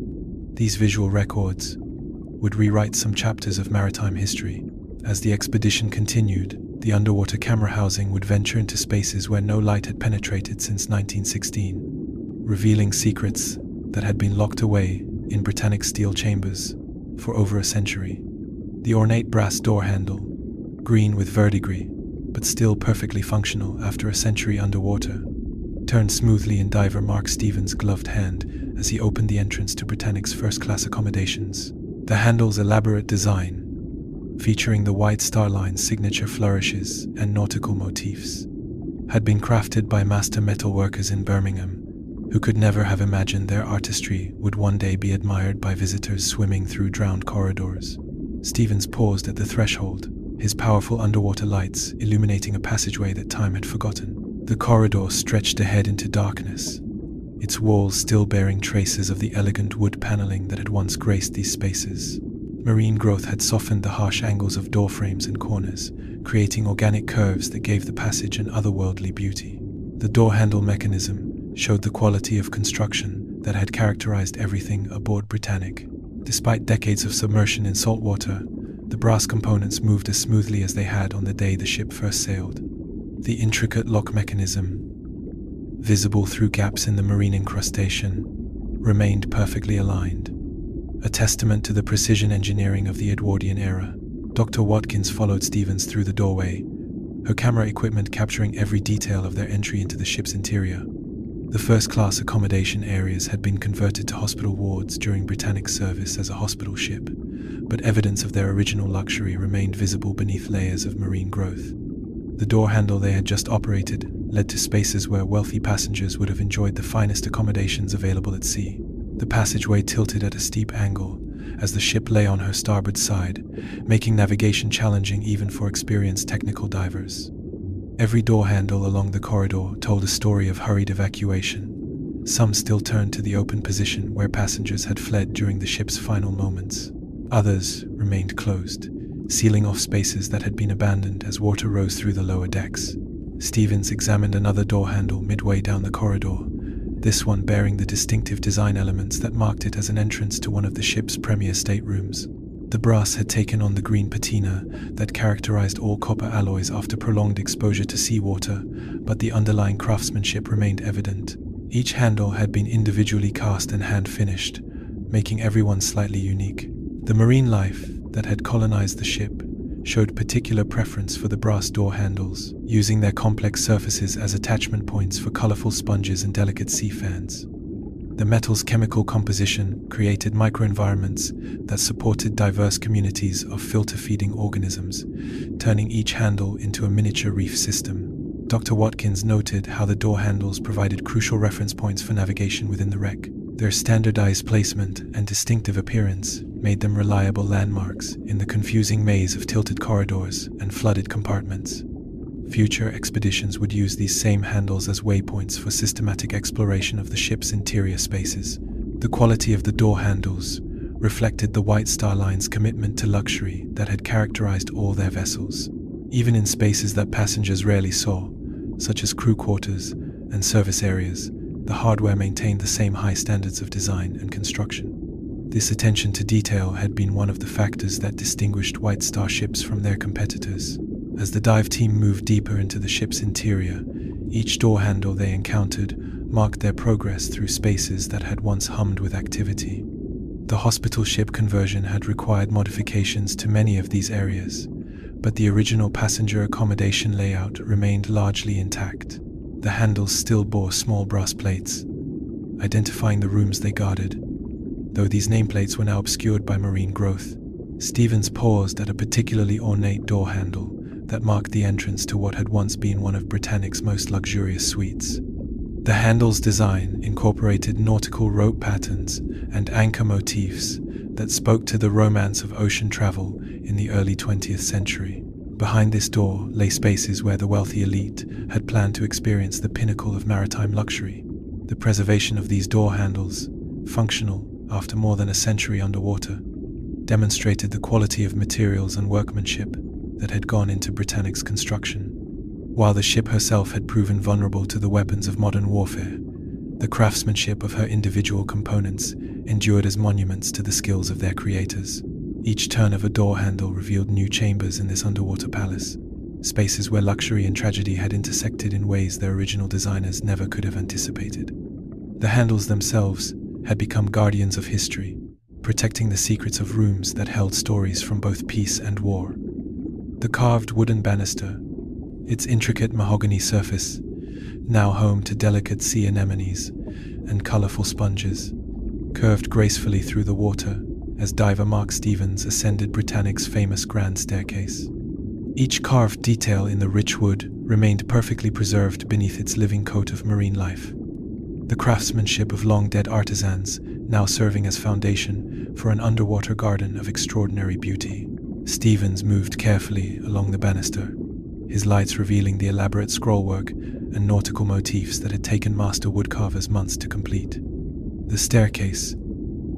These visual records would rewrite some chapters of maritime history. As the expedition continued, the underwater camera housing would venture into spaces where no light had penetrated since 1916, revealing secrets that had been locked away in Britannic steel chambers for over a century. The ornate brass door handle, green with verdigris, but still perfectly functional after a century underwater, turned smoothly in diver Mark Stevens' gloved hand as he opened the entrance to Britannic's first-class accommodations. The handle's elaborate design, featuring the White Star Line's signature flourishes and nautical motifs, had been crafted by master metalworkers in Birmingham, who could never have imagined their artistry would one day be admired by visitors swimming through drowned corridors. Stevens paused at the threshold, his powerful underwater lights illuminating a passageway that time had forgotten. The corridor stretched ahead into darkness, its walls still bearing traces of the elegant wood paneling that had once graced these spaces. Marine growth had softened the harsh angles of door frames and corners, creating organic curves that gave the passage an otherworldly beauty. The door handle mechanism showed the quality of construction that had characterized everything aboard Britannic. Despite decades of submersion in salt water, the brass components moved as smoothly as they had on the day the ship first sailed. The intricate lock mechanism, visible through gaps in the marine incrustation, remained perfectly aligned, a testament to the precision engineering of the Edwardian era. Dr. Watkins followed Stevens through the doorway, her camera equipment capturing every detail of their entry into the ship's interior. The first-class accommodation areas had been converted to hospital wards during Britannic's service as a hospital ship, but evidence of their original luxury remained visible beneath layers of marine growth. The door handle they had just operated led to spaces where wealthy passengers would have enjoyed the finest accommodations available at sea. The passageway tilted at a steep angle as the ship lay on her starboard side, making navigation challenging even for experienced technical divers. Every door handle along the corridor told a story of hurried evacuation. Some still turned to the open position where passengers had fled during the ship's final moments. Others remained closed, sealing off spaces that had been abandoned as water rose through the lower decks. Stevens examined another door handle midway down the corridor, this one bearing the distinctive design elements that marked it as an entrance to one of the ship's premier staterooms. The brass had taken on the green patina that characterized all copper alloys after prolonged exposure to seawater, but the underlying craftsmanship remained evident. Each handle had been individually cast and hand-finished, making every one slightly unique. The marine life that had colonized the ship showed particular preference for the brass door handles, using their complex surfaces as attachment points for colorful sponges and delicate sea fans. The metal's chemical composition created microenvironments that supported diverse communities of filter-feeding organisms, turning each handle into a miniature reef system. Dr. Watkins noted how the door handles provided crucial reference points for navigation within the wreck. Their standardized placement and distinctive appearance made them reliable landmarks in the confusing maze of tilted corridors and flooded compartments. Future expeditions would use these same handles as waypoints for systematic exploration of the ship's interior spaces. The quality of the door handles reflected the White Star Line's commitment to luxury that had characterized all their vessels. Even in spaces that passengers rarely saw, such as crew quarters and service areas, the hardware maintained the same high standards of design and construction. This attention to detail had been one of the factors that distinguished White Star ships from their competitors. As the dive team moved deeper into the ship's interior, each door handle they encountered marked their progress through spaces that had once hummed with activity. The hospital ship conversion had required modifications to many of these areas, but the original passenger accommodation layout remained largely intact. The handles still bore small brass plates, identifying the rooms they guarded, though these nameplates were now obscured by marine growth. Stevens paused at a particularly ornate door handle that marked the entrance to what had once been one of Britannic's most luxurious suites. The handle's design incorporated nautical rope patterns and anchor motifs that spoke to the romance of ocean travel in the early 20th century. Behind this door lay spaces where the wealthy elite had planned to experience the pinnacle of maritime luxury. The preservation of these door handles, functional after more than a century underwater, demonstrated the quality of materials and workmanship that had gone into Britannic's construction. While the ship herself had proven vulnerable to the weapons of modern warfare, the craftsmanship of her individual components endured as monuments to the skills of their creators. Each turn of a door handle revealed new chambers in this underwater palace, spaces where luxury and tragedy had intersected in ways their original designers never could have anticipated. The handles themselves had become guardians of history, protecting the secrets of rooms that held stories from both peace and war. The carved wooden banister, its intricate mahogany surface, now home to delicate sea anemones and colorful sponges, curved gracefully through the water as diver Mark Stevens ascended Britannic's famous grand staircase. Each carved detail in the rich wood remained perfectly preserved beneath its living coat of marine life. The craftsmanship of long-dead artisans now serving as foundation for an underwater garden of extraordinary beauty. Stevens moved carefully along the banister, his lights revealing the elaborate scrollwork and nautical motifs that had taken master woodcarvers months to complete. The staircase,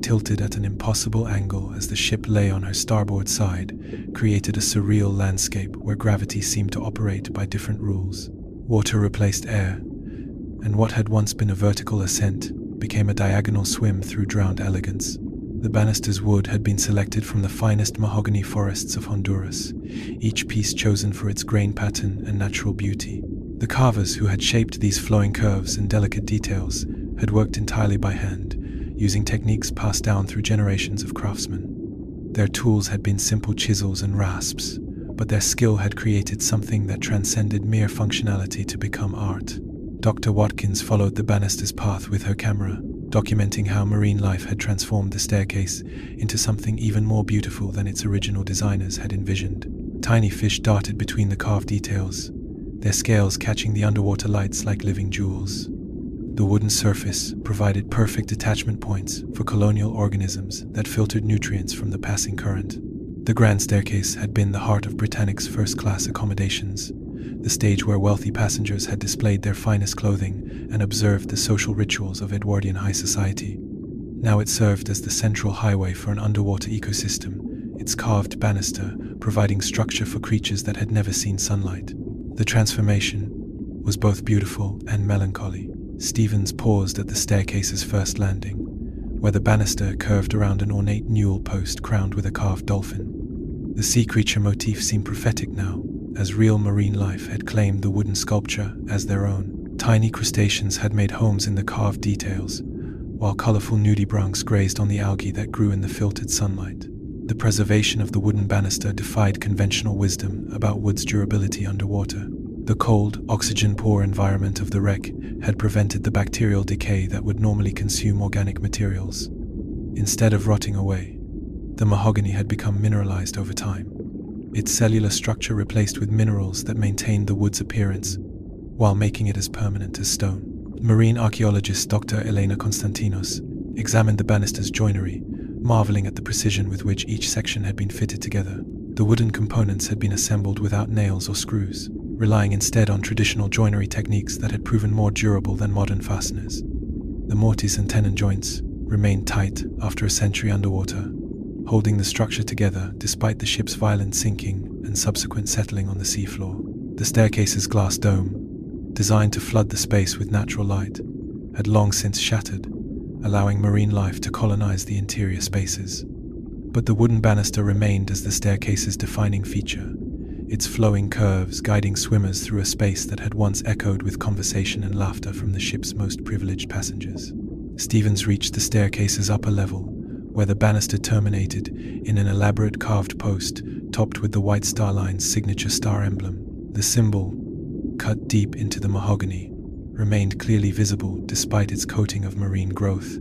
tilted at an impossible angle as the ship lay on her starboard side, created a surreal landscape where gravity seemed to operate by different rules. Water replaced air, and what had once been a vertical ascent became a diagonal swim through drowned elegance. The banister's wood had been selected from the finest mahogany forests of Honduras, each piece chosen for its grain pattern and natural beauty. The carvers who had shaped these flowing curves and delicate details had worked entirely by hand, using techniques passed down through generations of craftsmen. Their tools had been simple chisels and rasps, but their skill had created something that transcended mere functionality to become art. Dr. Watkins followed the banister's path with her camera, documenting how marine life had transformed the staircase into something even more beautiful than its original designers had envisioned. Tiny fish darted between the carved details, their scales catching the underwater lights like living jewels. The wooden surface provided perfect attachment points for colonial organisms that filtered nutrients from the passing current. The grand staircase had been the heart of Britannic's first-class accommodations, the stage where wealthy passengers had displayed their finest clothing and observed the social rituals of Edwardian high society. Now it served as the central highway for an underwater ecosystem, its carved banister providing structure for creatures that had never seen sunlight. The transformation was both beautiful and melancholy. Stevens paused at the staircase's first landing, where the banister curved around an ornate newel post crowned with a carved dolphin. The sea creature motif seemed prophetic now, as real marine life had claimed the wooden sculpture as their own. Tiny crustaceans had made homes in the carved details, while colorful nudibranchs grazed on the algae that grew in the filtered sunlight. The preservation of the wooden banister defied conventional wisdom about wood's durability underwater. The cold, oxygen-poor environment of the wreck had prevented the bacterial decay that would normally consume organic materials. Instead of rotting away, the mahogany had become mineralized over time, its cellular structure replaced with minerals that maintained the wood's appearance, while making it as permanent as stone. Marine archaeologist Dr. Elena Konstantinos examined the banister's joinery, marveling at the precision with which each section had been fitted together. The wooden components had been assembled without nails or screws, relying instead on traditional joinery techniques that had proven more durable than modern fasteners. The mortise and tenon joints remained tight after a century underwater, holding the structure together despite the ship's violent sinking and subsequent settling on the seafloor. The staircase's glass dome, designed to flood the space with natural light, had long since shattered, allowing marine life to colonize the interior spaces. But the wooden banister remained as the staircase's defining feature, its flowing curves guiding swimmers through a space that had once echoed with conversation and laughter from the ship's most privileged passengers. Stevens reached the staircase's upper level, where the banister terminated in an elaborate carved post topped with the White Star Line's signature star emblem. The symbol, cut deep into the mahogany, remained clearly visible despite its coating of marine growth.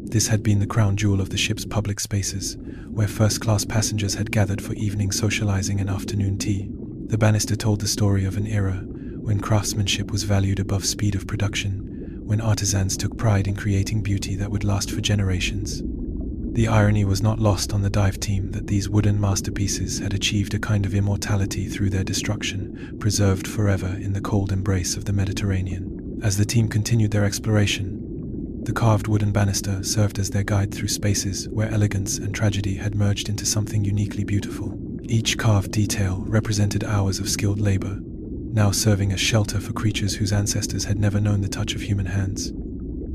This had been the crown jewel of the ship's public spaces, where first-class passengers had gathered for evening socializing and afternoon tea. The banister told the story of an era when craftsmanship was valued above speed of production, when artisans took pride in creating beauty that would last for generations. The irony was not lost on the dive team that these wooden masterpieces had achieved a kind of immortality through their destruction, preserved forever in the cold embrace of the Mediterranean. As the team continued their exploration, The carved wooden banister served as their guide through spaces where elegance and tragedy had merged into something uniquely beautiful. Each carved detail represented hours of skilled labor, now serving as shelter for creatures whose ancestors had never known the touch of human hands.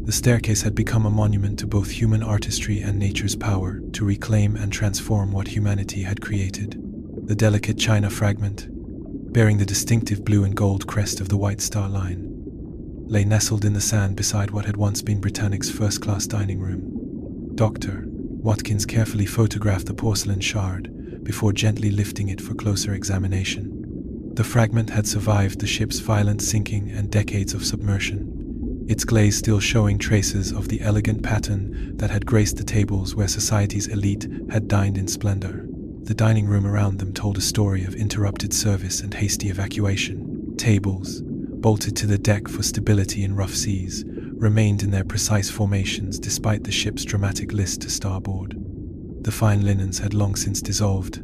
The staircase had become a monument to both human artistry and nature's power to reclaim and transform what humanity had created. The delicate china fragment, bearing the distinctive blue and gold crest of the White Star Line, lay nestled in the sand beside what had once been Britannic's first-class dining room. Dr. Watkins carefully photographed the porcelain shard before gently lifting it for closer examination. The fragment had survived the ship's violent sinking and decades of submersion, its glaze still showing traces of the elegant pattern that had graced the tables where society's elite had dined in splendor. The dining room around them told a story of interrupted service and hasty evacuation. Tables, bolted to the deck for stability in rough seas, remained in their precise formations despite the ship's dramatic list to starboard. The fine linens had long since dissolved,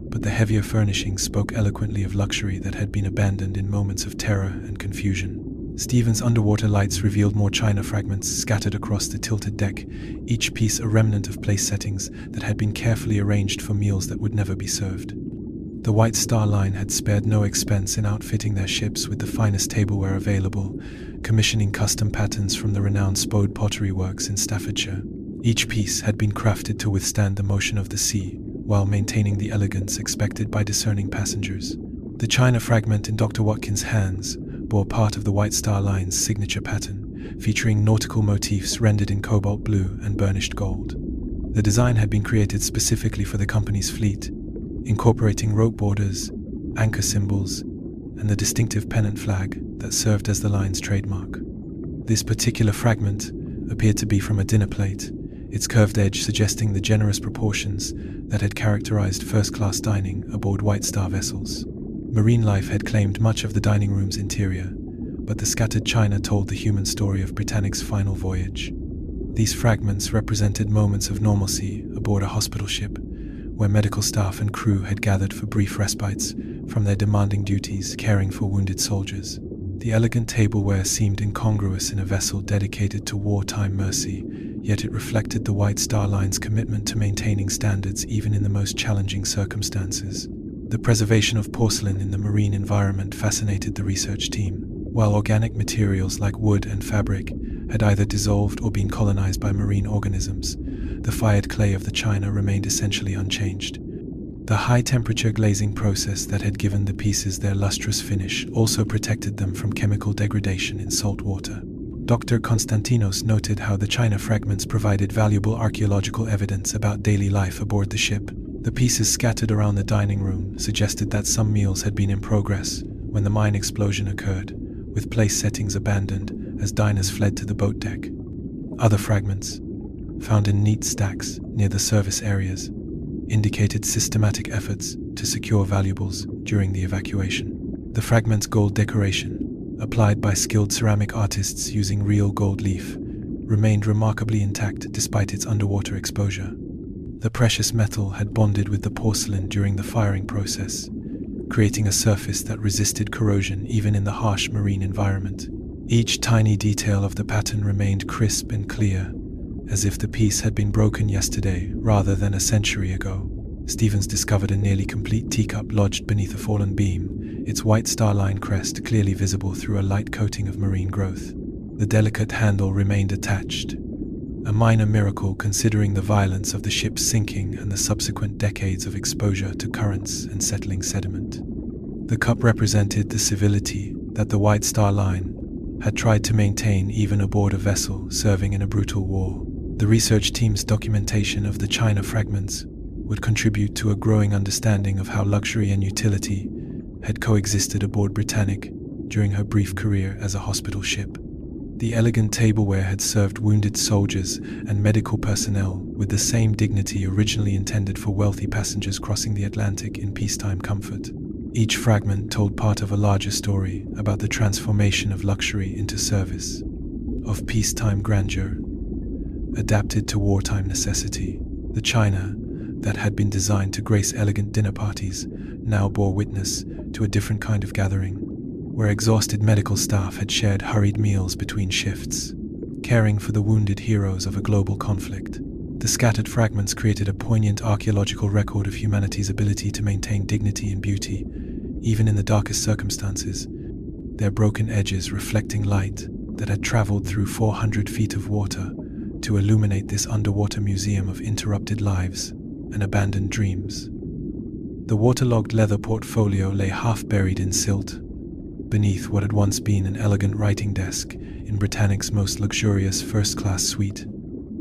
but the heavier furnishings spoke eloquently of luxury that had been abandoned in moments of terror and confusion. Stephen's underwater lights revealed more china fragments scattered across the tilted deck, each piece a remnant of place settings that had been carefully arranged for meals that would never be served. The White Star Line had spared no expense in outfitting their ships with the finest tableware available, commissioning custom patterns from the renowned Spode Pottery Works in Staffordshire. Each piece had been crafted to withstand the motion of the sea, while maintaining the elegance expected by discerning passengers. The china fragment in Dr. Watkins' hands bore part of the White Star Line's signature pattern, featuring nautical motifs rendered in cobalt blue and burnished gold. The design had been created specifically for the company's fleet, incorporating rope borders, anchor symbols, and the distinctive pennant flag that served as the line's trademark. This particular fragment appeared to be from a dinner plate, its curved edge suggesting the generous proportions that had characterized first-class dining aboard White Star vessels. Marine life had claimed much of the dining room's interior, but the scattered china told the human story of Britannic's final voyage. These fragments represented moments of normalcy aboard a hospital ship, where medical staff and crew had gathered for brief respites from their demanding duties caring for wounded soldiers. The elegant tableware seemed incongruous in a vessel dedicated to wartime mercy, yet it reflected the White Star Line's commitment to maintaining standards even in the most challenging circumstances. The preservation of porcelain in the marine environment fascinated the research team. While organic materials like wood and fabric had either dissolved or been colonized by marine organisms, the fired clay of the china remained essentially unchanged. The high-temperature glazing process that had given the pieces their lustrous finish also protected them from chemical degradation in salt water. Dr. Konstantinos noted how the china fragments provided valuable archaeological evidence about daily life aboard the ship. The pieces scattered around the dining room suggested that some meals had been in progress when the mine explosion occurred, with place settings abandoned as diners fled to the boat deck. Other fragments, found in neat stacks near the service areas, indicated systematic efforts to secure valuables during the evacuation. The fragment's gold decoration, applied by skilled ceramic artists using real gold leaf, remained remarkably intact despite its underwater exposure. The precious metal had bonded with the porcelain during the firing process, creating a surface that resisted corrosion even in the harsh marine environment. Each tiny detail of the pattern remained crisp and clear, as if the piece had been broken yesterday rather than a century ago. Stevens discovered a nearly complete teacup lodged beneath a fallen beam, its White Star Line crest clearly visible through a light coating of marine growth. The delicate handle remained attached, a minor miracle considering the violence of the ship's sinking and the subsequent decades of exposure to currents and settling sediment. The cup represented the civility that the White Star Line had tried to maintain even aboard a vessel serving in a brutal war. The research team's documentation of the china fragments would contribute to a growing understanding of how luxury and utility had coexisted aboard Britannic during her brief career as a hospital ship. The elegant tableware had served wounded soldiers and medical personnel with the same dignity originally intended for wealthy passengers crossing the Atlantic in peacetime comfort. Each fragment told part of a larger story about the transformation of luxury into service, of peacetime grandeur, adapted to wartime necessity. The china that had been designed to grace elegant dinner parties now bore witness to a different kind of gathering, where exhausted medical staff had shared hurried meals between shifts. caring for the wounded heroes of a global conflict. The scattered fragments created a poignant archaeological record of humanity's ability to maintain dignity and beauty, even in the darkest circumstances, their broken edges reflecting light that had traveled through 400 feet of water to illuminate this underwater museum of interrupted lives and abandoned dreams. The waterlogged leather portfolio lay half-buried in silt, beneath what had once been an elegant writing desk in Britannic's most luxurious first-class suite.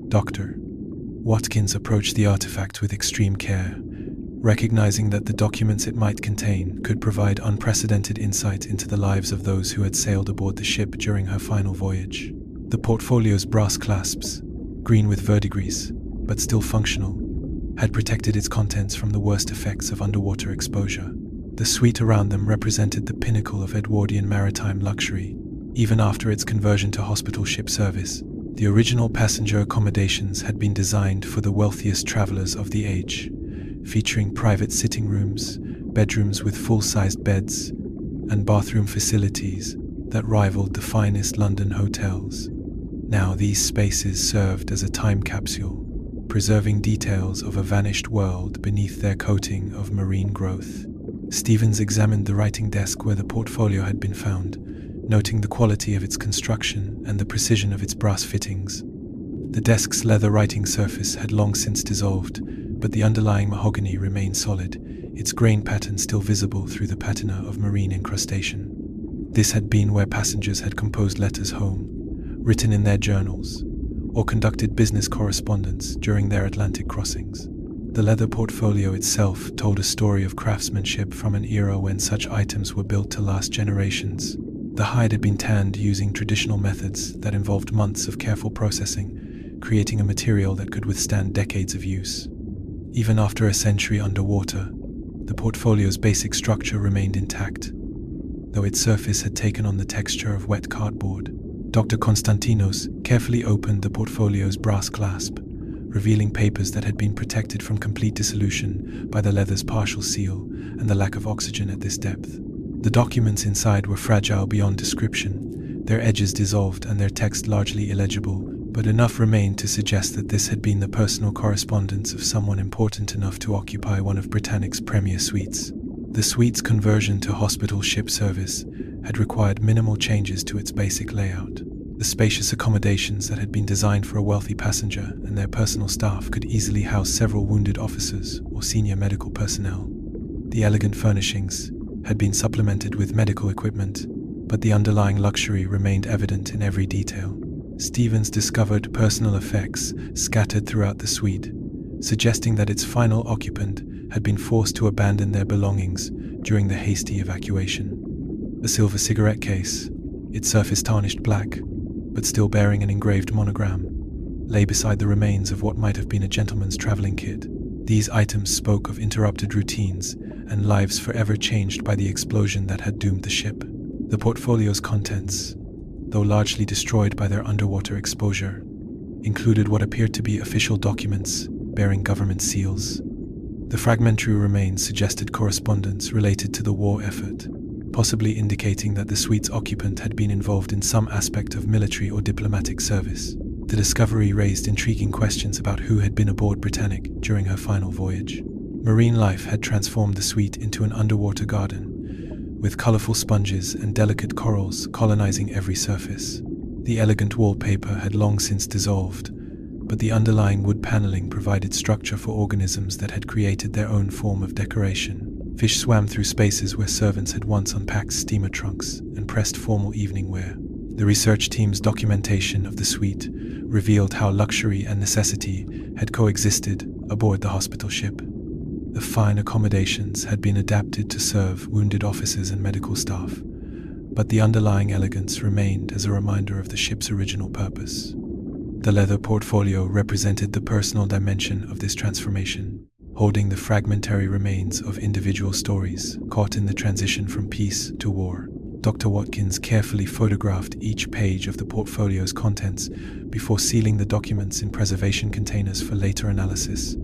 Dr. Watkins approached the artifact with extreme care, recognizing that the documents it might contain could provide unprecedented insight into the lives of those who had sailed aboard the ship during her final voyage. The portfolio's brass clasps, green with verdigris, but still functional, had protected its contents from the worst effects of underwater exposure. The suite around them represented the pinnacle of Edwardian maritime luxury. Even after its conversion to hospital ship service, the original passenger accommodations had been designed for the wealthiest travelers of the age, featuring private sitting rooms, bedrooms with full-sized beds, and bathroom facilities that rivaled the finest London hotels. Now these spaces served as a time capsule, preserving details of a vanished world beneath their coating of marine growth. Stevens examined the writing desk where the portfolio had been found, noting the quality of its construction and the precision of its brass fittings. The desk's leather writing surface had long since dissolved, but the underlying mahogany remained solid, its grain pattern still visible through the patina of marine incrustation. This had been where passengers had composed letters home, written in their journals, or conducted business correspondence during their Atlantic crossings. The leather portfolio itself told a story of craftsmanship from an era when such items were built to last generations. The hide had been tanned using traditional methods that involved months of careful processing, creating a material that could withstand decades of use. Even after a century underwater, the portfolio's basic structure remained intact, though its surface had taken on the texture of wet cardboard. Dr. Konstantinos carefully opened the portfolio's brass clasp, revealing papers that had been protected from complete dissolution by the leather's partial seal and the lack of oxygen at this depth. The documents inside were fragile beyond description, their edges dissolved and their text largely illegible, but enough remained to suggest that this had been the personal correspondence of someone important enough to occupy one of Britannic's premier suites. The suite's conversion to hospital ship service had required minimal changes to its basic layout. The spacious accommodations that had been designed for a wealthy passenger and their personal staff could easily house several wounded officers or senior medical personnel. The elegant furnishings had been supplemented with medical equipment, but the underlying luxury remained evident in every detail. Stevens discovered personal effects scattered throughout the suite, suggesting that its final occupant had been forced to abandon their belongings during the hasty evacuation. A silver cigarette case, its surface tarnished black, but still bearing an engraved monogram, lay beside the remains of what might have been a gentleman's traveling kit. These items spoke of interrupted routines and lives forever changed by the explosion that had doomed the ship. The portfolio's contents, though largely destroyed by their underwater exposure, included what appeared to be official documents bearing government seals. The fragmentary remains suggested correspondence related to the war effort, possibly indicating that the suite's occupant had been involved in some aspect of military or diplomatic service. The discovery raised intriguing questions about who had been aboard Britannic during her final voyage. Marine life had transformed the suite into an underwater garden, with colorful sponges and delicate corals colonizing every surface. The elegant wallpaper had long since dissolved, but the underlying wood paneling provided structure for organisms that had created their own form of decoration. Fish swam through spaces where servants had once unpacked steamer trunks and pressed formal evening wear. The research team's documentation of the suite revealed how luxury and necessity had coexisted aboard the hospital ship. The fine accommodations had been adapted to serve wounded officers and medical staff, but the underlying elegance remained as a reminder of the ship's original purpose. The leather portfolio represented the personal dimension of this transformation, holding the fragmentary remains of individual stories caught in the transition from peace to war. Dr. Watkins carefully photographed each page of the portfolio's contents before sealing the documents in preservation containers for later analysis.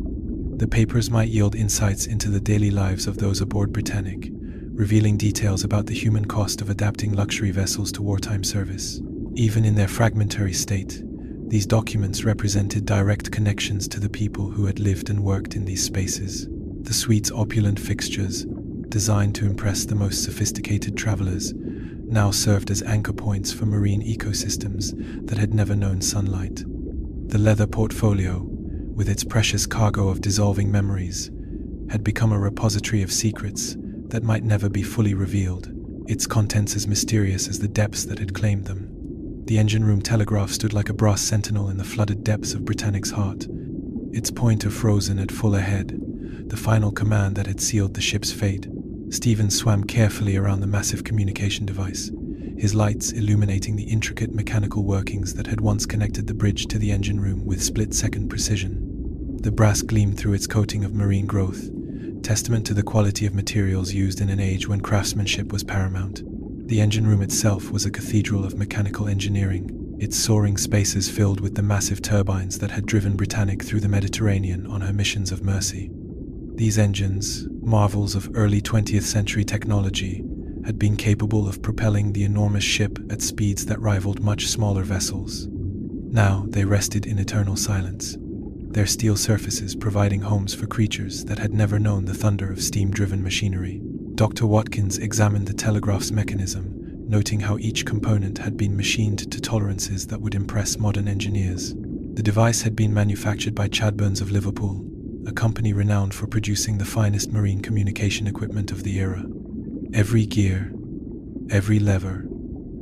The papers might yield insights into the daily lives of those aboard Britannic, revealing details about the human cost of adapting luxury vessels to wartime service. Even in their fragmentary state, These documents represented direct connections to the people who had lived and worked in these spaces. The suite's opulent fixtures, designed to impress the most sophisticated travelers, now served as anchor points for marine ecosystems that had never known sunlight. The leather portfolio, with its precious cargo of dissolving memories, had become a repository of secrets that might never be fully revealed, its contents as mysterious as the depths that had claimed them. The engine room telegraph stood like a brass sentinel in the flooded depths of Britannic's heart, its pointer frozen at full ahead, the final command that had sealed the ship's fate. Stephen swam carefully around the massive communication device, his lights illuminating the intricate mechanical workings that had once connected the bridge to the engine room with split-second precision. The brass gleamed through its coating of marine growth, testament to the quality of materials used in an age when craftsmanship was paramount. The engine room itself was a cathedral of mechanical engineering, its soaring spaces filled with the massive turbines that had driven Britannic through the Mediterranean on her missions of mercy. These engines, marvels of early 20th century technology, had been capable of propelling the enormous ship at speeds that rivaled much smaller vessels. Now they rested in eternal silence, their steel surfaces providing homes for creatures that had never known the thunder of steam-driven machinery. Dr. Watkins examined the telegraph's mechanism, noting how each component had been machined to tolerances that would impress modern engineers. The device had been manufactured by Chadbourns of Liverpool, a company renowned for producing the finest marine communication equipment of the era. Every gear, every lever,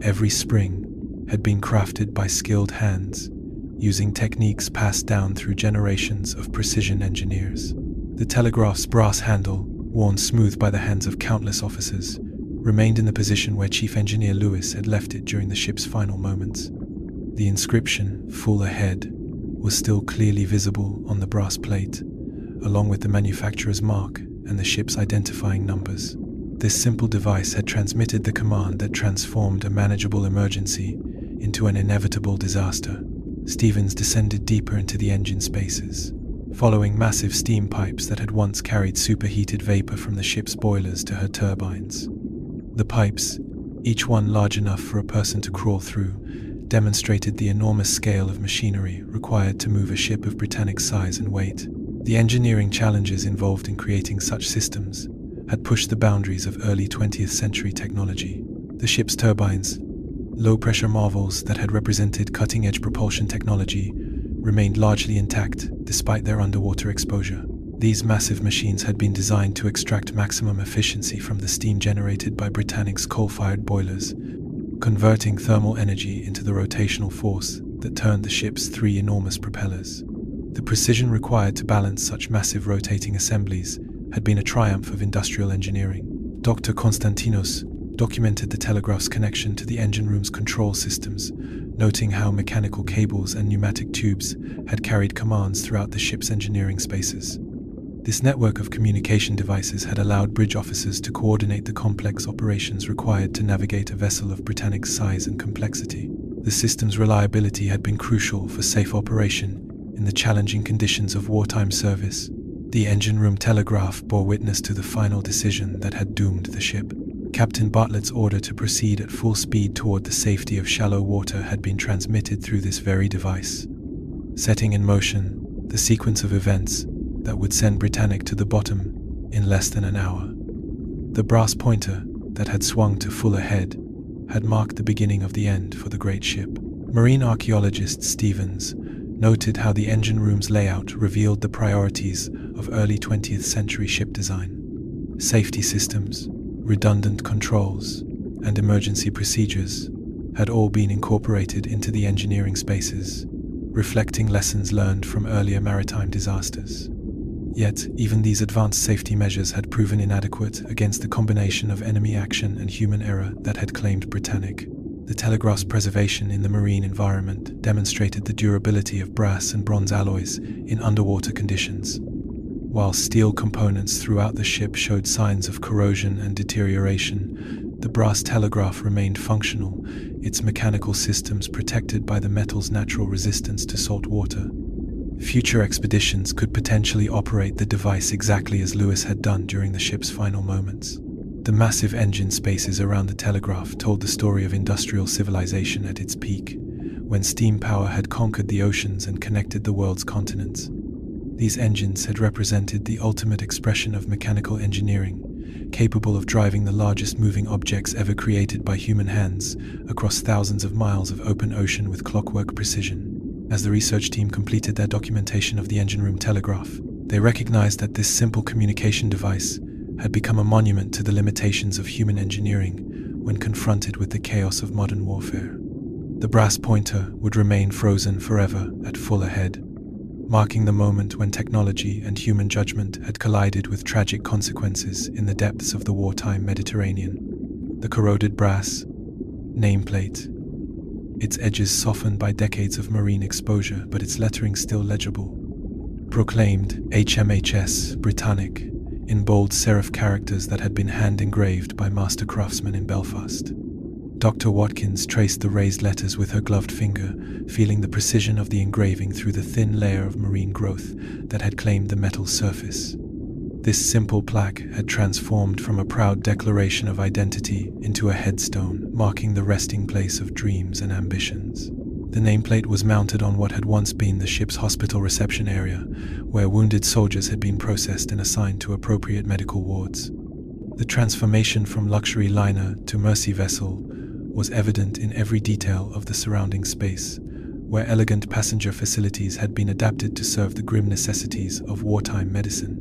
every spring had been crafted by skilled hands, using techniques passed down through generations of precision engineers. The telegraph's brass handle, worn smooth by the hands of countless officers, remained in the position where Chief Engineer Lewis had left it during the ship's final moments. The inscription, "Full Ahead," was still clearly visible on the brass plate, along with the manufacturer's mark and the ship's identifying numbers. This simple device had transmitted the command that transformed a manageable emergency into an inevitable disaster. Stevens descended deeper into the engine spaces, following massive steam pipes that had once carried superheated vapor from the ship's boilers to her turbines. The pipes, each one large enough for a person to crawl through, demonstrated the enormous scale of machinery required to move a ship of Britannic's size and weight. The engineering challenges involved in creating such systems had pushed the boundaries of early 20th century technology. The ship's turbines, low-pressure marvels that had represented cutting-edge propulsion technology, remained largely intact despite their underwater exposure. These massive machines had been designed to extract maximum efficiency from the steam generated by Britannic's coal-fired boilers, converting thermal energy into the rotational force that turned the ship's three enormous propellers. The precision required to balance such massive rotating assemblies had been a triumph of industrial engineering. Dr. Konstantinos documented the telegraph's connection to the engine room's control systems, noting how mechanical cables and pneumatic tubes had carried commands throughout the ship's engineering spaces. This network of communication devices had allowed bridge officers to coordinate the complex operations required to navigate a vessel of Britannic's size and complexity. The system's reliability had been crucial for safe operation in the challenging conditions of wartime service. The engine room telegraph bore witness to the final decision that had doomed the ship. Captain Bartlett's order to proceed at full speed toward the safety of shallow water had been transmitted through this very device, setting in motion the sequence of events that would send Britannic to the bottom in less than an hour. The brass pointer that had swung to full ahead had marked the beginning of the end for the great ship. Marine archaeologist Stevens noted how the engine room's layout revealed the priorities of early 20th century ship design. Safety systems, redundant controls, and emergency procedures had all been incorporated into the engineering spaces, reflecting lessons learned from earlier maritime disasters. Yet, even these advanced safety measures had proven inadequate against the combination of enemy action and human error that had claimed Britannic. The telegraph's preservation in the marine environment demonstrated the durability of brass and bronze alloys in underwater conditions. While steel components throughout the ship showed signs of corrosion and deterioration, the brass telegraph remained functional, its mechanical systems protected by the metal's natural resistance to salt water. Future expeditions could potentially operate the device exactly as Lewis had done during the ship's final moments. The massive engine spaces around the telegraph told the story of industrial civilization at its peak, when steam power had conquered the oceans and connected the world's continents. These engines had represented the ultimate expression of mechanical engineering, capable of driving the largest moving objects ever created by human hands across thousands of miles of open ocean with clockwork precision. As the research team completed their documentation of the engine room telegraph, they recognized that this simple communication device had become a monument to the limitations of human engineering when confronted with the chaos of modern warfare. The brass pointer would remain frozen forever at full ahead, marking the moment when technology and human judgment had collided with tragic consequences in the depths of the wartime Mediterranean. The corroded brass nameplate, its edges softened by decades of marine exposure, but its lettering still legible, proclaimed HMHS Britannic in bold serif characters that had been hand-engraved by master craftsmen in Belfast. Dr. Watkins traced the raised letters with her gloved finger, feeling the precision of the engraving through the thin layer of marine growth that had claimed the metal surface. This simple plaque had transformed from a proud declaration of identity into a headstone, marking the resting place of dreams and ambitions. The nameplate was mounted on what had once been the ship's hospital reception area, where wounded soldiers had been processed and assigned to appropriate medical wards. The transformation from luxury liner to mercy vessel was evident in every detail of the surrounding space, where elegant passenger facilities had been adapted to serve the grim necessities of wartime medicine.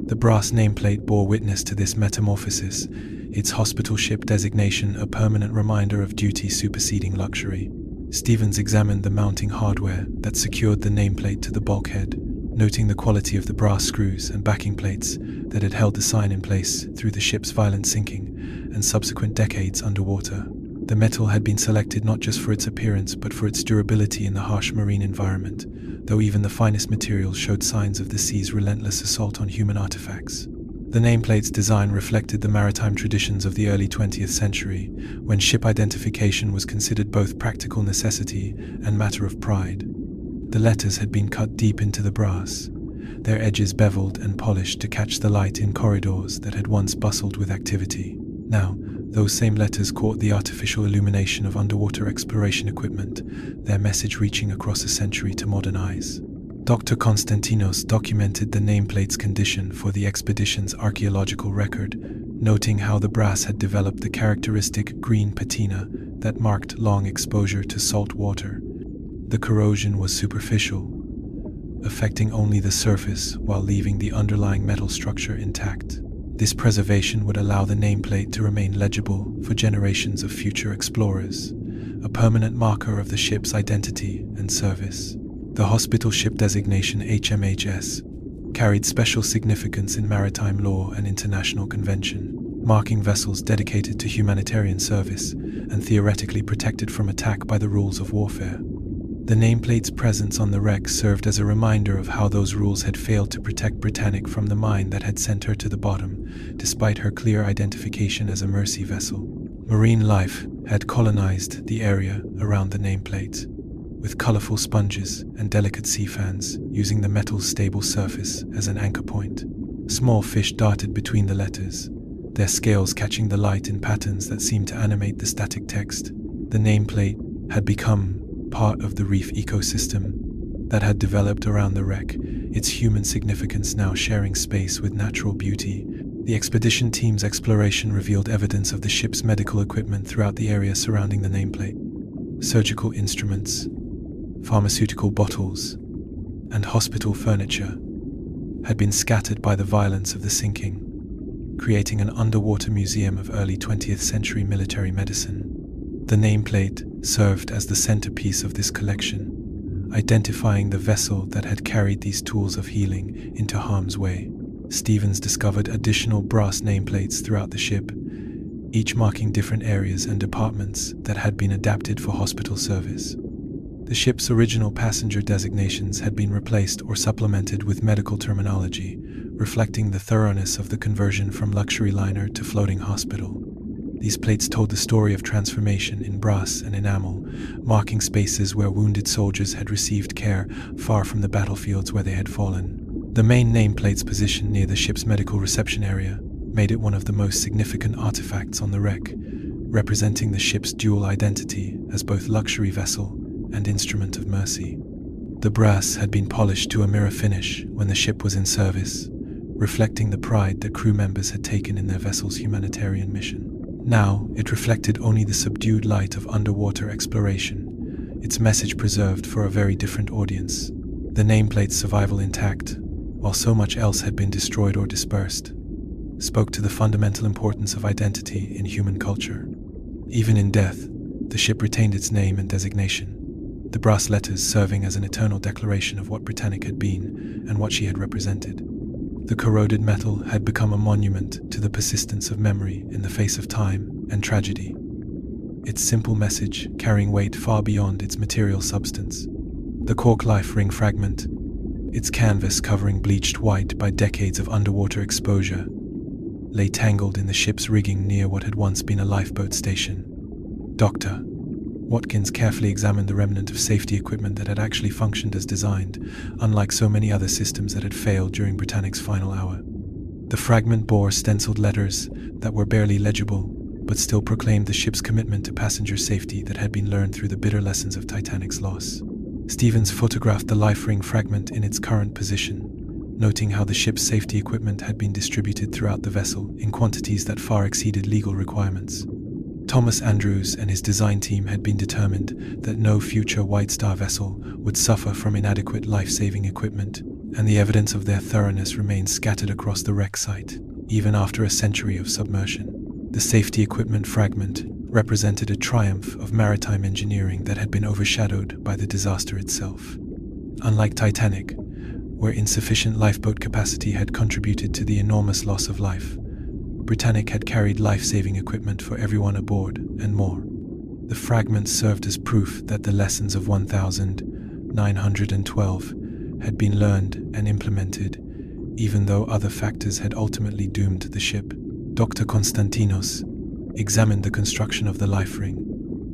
The brass nameplate bore witness to this metamorphosis, its hospital ship designation a permanent reminder of duty superseding luxury. Stevens examined the mounting hardware that secured the nameplate to the bulkhead, noting the quality of the brass screws and backing plates that had held the sign in place through the ship's violent sinking and subsequent decades underwater. The metal had been selected not just for its appearance but for its durability in the harsh marine environment, though even the finest materials showed signs of the sea's relentless assault on human artifacts. The nameplate's design reflected the maritime traditions of the early 20th century, when ship identification was considered both practical necessity and matter of pride. The letters had been cut deep into the brass, their edges beveled and polished to catch the light in corridors that had once bustled with activity. Now, those same letters caught the artificial illumination of underwater exploration equipment, their message reaching across a century to modern eyes. Dr. Konstantinos documented the nameplate's condition for the expedition's archaeological record, noting how the brass had developed the characteristic green patina that marked long exposure to salt water. The corrosion was superficial, affecting only the surface while leaving the underlying metal structure intact. This preservation would allow the nameplate to remain legible for generations of future explorers, a permanent marker of the ship's identity and service. The hospital ship designation HMHS carried special significance in maritime law and international convention, marking vessels dedicated to humanitarian service and theoretically protected from attack by the rules of warfare. The nameplate's presence on the wreck served as a reminder of how those rules had failed to protect Britannic from the mine that had sent her to the bottom, despite her clear identification as a mercy vessel. Marine life had colonized the area around the nameplate, with colorful sponges and delicate sea fans using the metal's stable surface as an anchor point. Small fish darted between the letters, their scales catching the light in patterns that seemed to animate the static text. The nameplate had become part of the reef ecosystem that had developed around the wreck, its human significance now sharing space with natural beauty. The expedition team's exploration revealed evidence of the ship's medical equipment throughout the area surrounding the nameplate. Surgical instruments, pharmaceutical bottles, and hospital furniture had been scattered by the violence of the sinking, creating an underwater museum of early 20th century military medicine. The nameplate served as the centerpiece of this collection, identifying the vessel that had carried these tools of healing into harm's way. Stevens discovered additional brass nameplates throughout the ship, each marking different areas and departments that had been adapted for hospital service. The ship's original passenger designations had been replaced or supplemented with medical terminology, reflecting the thoroughness of the conversion from luxury liner to floating hospital. These plates told the story of transformation in brass and enamel, marking spaces where wounded soldiers had received care far from the battlefields where they had fallen. The main nameplate's position near the ship's medical reception area made it one of the most significant artifacts on the wreck, representing the ship's dual identity as both luxury vessel and instrument of mercy. The brass had been polished to a mirror finish when the ship was in service, reflecting the pride that crew members had taken in their vessel's humanitarian mission. Now, it reflected only the subdued light of underwater exploration, its message preserved for a very different audience. The nameplate's survival intact, while so much else had been destroyed or dispersed, spoke to the fundamental importance of identity in human culture. Even in death, the ship retained its name and designation, the brass letters serving as an eternal declaration of what Britannic had been and what she had represented. The corroded metal had become a monument to the persistence of memory in the face of time and tragedy, its simple message carrying weight far beyond its material substance. The cork life ring fragment, its canvas covering bleached white by decades of underwater exposure, lay tangled in the ship's rigging near what had once been a lifeboat station. Dr. Watkins carefully examined the remnant of safety equipment that had actually functioned as designed, unlike so many other systems that had failed during Britannic's final hour. The fragment bore stenciled letters that were barely legible, but still proclaimed the ship's commitment to passenger safety that had been learned through the bitter lessons of Titanic's loss. Stevens photographed the life ring fragment in its current position, noting how the ship's safety equipment had been distributed throughout the vessel in quantities that far exceeded legal requirements. Thomas Andrews and his design team had been determined that no future White Star vessel would suffer from inadequate life-saving equipment, and the evidence of their thoroughness remained scattered across the wreck site, even after a century of submersion. The safety equipment fragment represented a triumph of maritime engineering that had been overshadowed by the disaster itself. Unlike Titanic, where insufficient lifeboat capacity had contributed to the enormous loss of life, Britannic had carried life-saving equipment for everyone aboard and more. The fragments served as proof that the lessons of 1912 had been learned and implemented, even though other factors had ultimately doomed the ship. Dr. Konstantinos examined the construction of the life ring,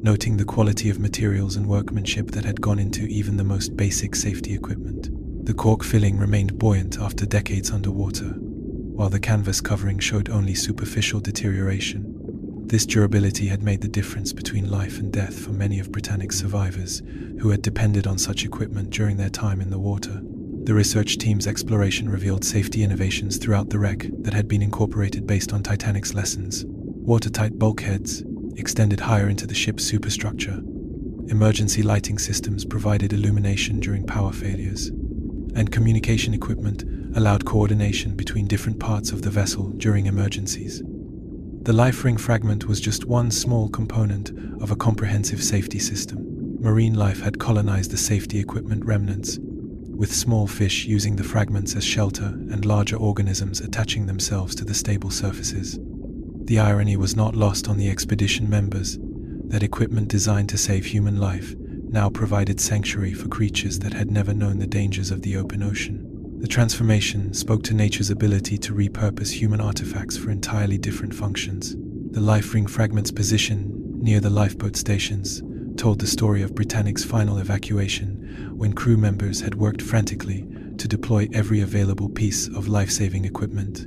noting the quality of materials and workmanship that had gone into even the most basic safety equipment. The cork filling remained buoyant after decades underwater, while the canvas covering showed only superficial deterioration. This durability had made the difference between life and death for many of Britannic's survivors who had depended on such equipment during their time in the water. The research team's exploration revealed safety innovations throughout the wreck that had been incorporated based on Titanic's lessons. Watertight bulkheads extended higher into the ship's superstructure. Emergency lighting systems provided illumination during power failures, and communication equipment allowed coordination between different parts of the vessel during emergencies. The life ring fragment was just one small component of a comprehensive safety system. Marine life had colonized the safety equipment remnants, with small fish using the fragments as shelter and larger organisms attaching themselves to the stable surfaces. The irony was not lost on the expedition members that equipment designed to save human life now provided sanctuary for creatures that had never known the dangers of the open ocean. The transformation spoke to nature's ability to repurpose human artifacts for entirely different functions. The life ring fragment's position near the lifeboat stations told the story of Britannic's final evacuation, when crew members had worked frantically to deploy every available piece of life-saving equipment.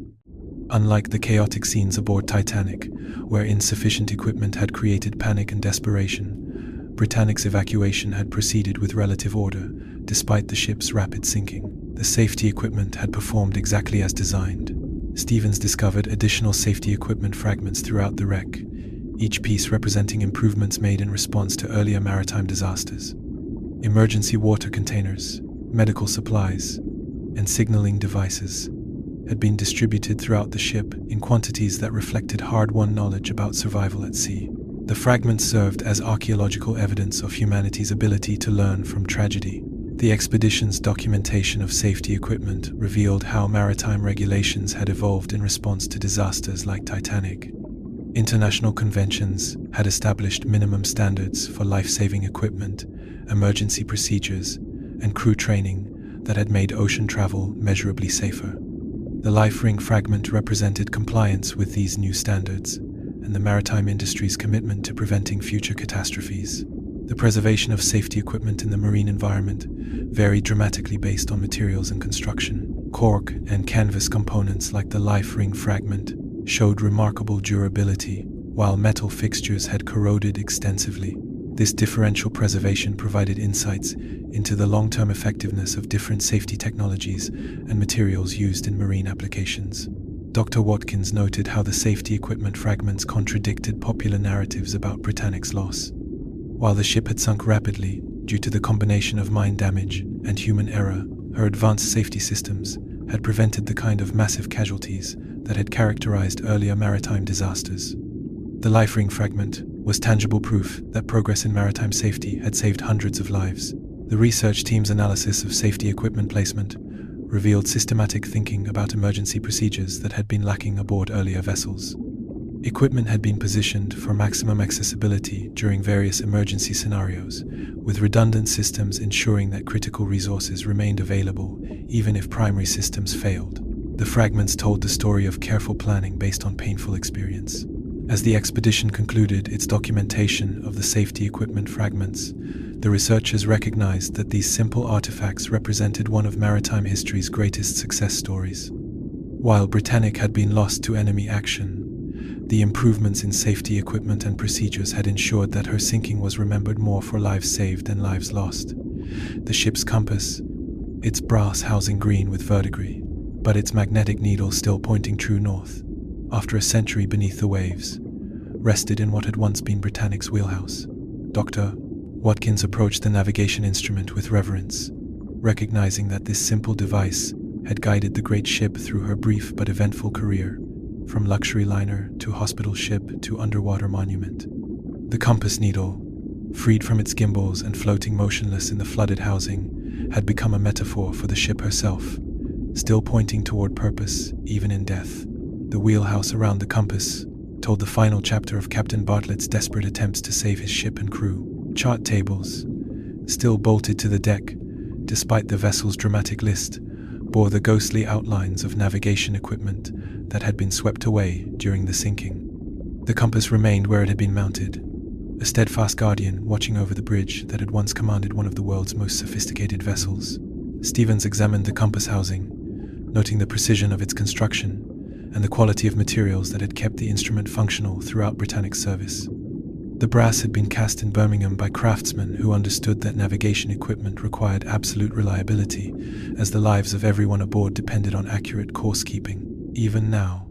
Unlike the chaotic scenes aboard Titanic, where insufficient equipment had created panic and desperation, Britannic's evacuation had proceeded with relative order, despite the ship's rapid sinking. The safety equipment had performed exactly as designed. Stevens discovered additional safety equipment fragments throughout the wreck, each piece representing improvements made in response to earlier maritime disasters. Emergency water containers, medical supplies, and signaling devices had been distributed throughout the ship in quantities that reflected hard-won knowledge about survival at sea. The fragments served as archaeological evidence of humanity's ability to learn from tragedy. The expedition's documentation of safety equipment revealed how maritime regulations had evolved in response to disasters like Titanic. International conventions had established minimum standards for life-saving equipment, emergency procedures, and crew training that had made ocean travel measurably safer. The life ring fragment represented compliance with these new standards and the maritime industry's commitment to preventing future catastrophes. The preservation of safety equipment in the marine environment varied dramatically based on materials and construction. Cork and canvas components like the life ring fragment showed remarkable durability, while metal fixtures had corroded extensively. This differential preservation provided insights into the long-term effectiveness of different safety technologies and materials used in marine applications. Dr. Watkins noted how the safety equipment fragments contradicted popular narratives about Britannic's loss. While the ship had sunk rapidly due to the combination of mine damage and human error, her advanced safety systems had prevented the kind of massive casualties that had characterized earlier maritime disasters. The life ring fragment was tangible proof that progress in maritime safety had saved hundreds of lives. The research team's analysis of safety equipment placement revealed systematic thinking about emergency procedures that had been lacking aboard earlier vessels. Equipment had been positioned for maximum accessibility during various emergency scenarios, with redundant systems ensuring that critical resources remained available even if primary systems failed. The fragments told the story of careful planning based on painful experience. As the expedition concluded its documentation of the safety equipment fragments, the researchers recognized that these simple artifacts represented one of maritime history's greatest success stories. While Britannic had been lost to enemy action, the improvements in safety equipment and procedures had ensured that her sinking was remembered more for lives saved than lives lost. The ship's compass, its brass housing green with verdigris, but its magnetic needle still pointing true north, after a century beneath the waves, rested in what had once been Britannic's wheelhouse. Dr. Watkins approached the navigation instrument with reverence, recognizing that this simple device had guided the great ship through her brief but eventful career, from luxury liner to hospital ship to underwater monument. The compass needle, freed from its gimbals and floating motionless in the flooded housing, had become a metaphor for the ship herself, still pointing toward purpose even in death. The wheelhouse around the compass told the final chapter of Captain Bartlett's desperate attempts to save his ship and crew. Chart tables, still bolted to the deck, despite the vessel's dramatic list, bore the ghostly outlines of navigation equipment that had been swept away during the sinking. The compass remained where it had been mounted, a steadfast guardian watching over the bridge that had once commanded one of the world's most sophisticated vessels. Stevens examined the compass housing, noting the precision of its construction and the quality of materials that had kept the instrument functional throughout Britannic's service. The brass had been cast in Birmingham by craftsmen who understood that navigation equipment required absolute reliability, as the lives of everyone aboard depended on accurate course keeping. Even now,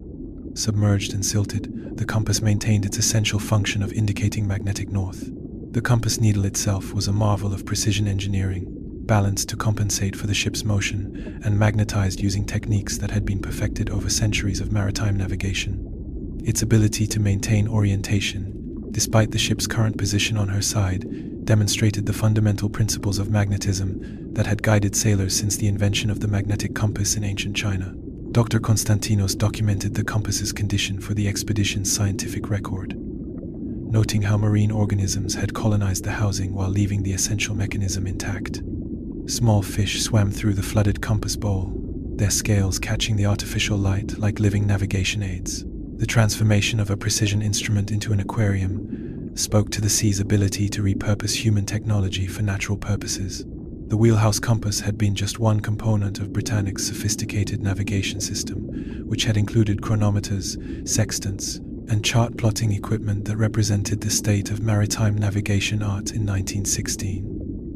submerged and silted, the compass maintained its essential function of indicating magnetic north. The compass needle itself was a marvel of precision engineering, balanced to compensate for the ship's motion and magnetized using techniques that had been perfected over centuries of maritime navigation. Its ability to maintain orientation, despite the ship's current position on her side, demonstrated the fundamental principles of magnetism that had guided sailors since the invention of the magnetic compass in ancient China. Dr. Konstantinos documented the compass's condition for the expedition's scientific record, noting how marine organisms had colonized the housing while leaving the essential mechanism intact. Small fish swam through the flooded compass bowl, their scales catching the artificial light like living navigation aids. The transformation of a precision instrument into an aquarium spoke to the sea's ability to repurpose human technology for natural purposes. The wheelhouse compass had been just one component of Britannic's sophisticated navigation system, which had included chronometers, sextants, and chart plotting equipment that represented the state of maritime navigation art in 1916.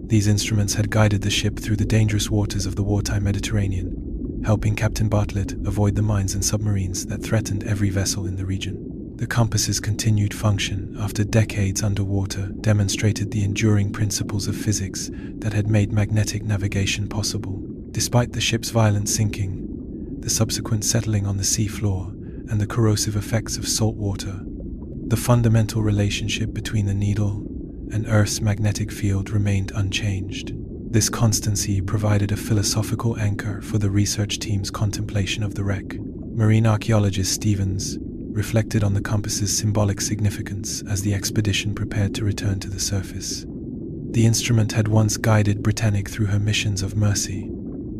These instruments had guided the ship through the dangerous waters of the wartime Mediterranean, helping Captain Bartlett avoid the mines and submarines that threatened every vessel in the region. The compass's continued function after decades underwater demonstrated the enduring principles of physics that had made magnetic navigation possible. Despite the ship's violent sinking, the subsequent settling on the seafloor, and the corrosive effects of salt water, the fundamental relationship between the needle and Earth's magnetic field remained unchanged. This constancy provided a philosophical anchor for the research team's contemplation of the wreck. Marine archaeologist Stevens reflected on the compass's symbolic significance as the expedition prepared to return to the surface. The instrument had once guided Britannic through her missions of mercy,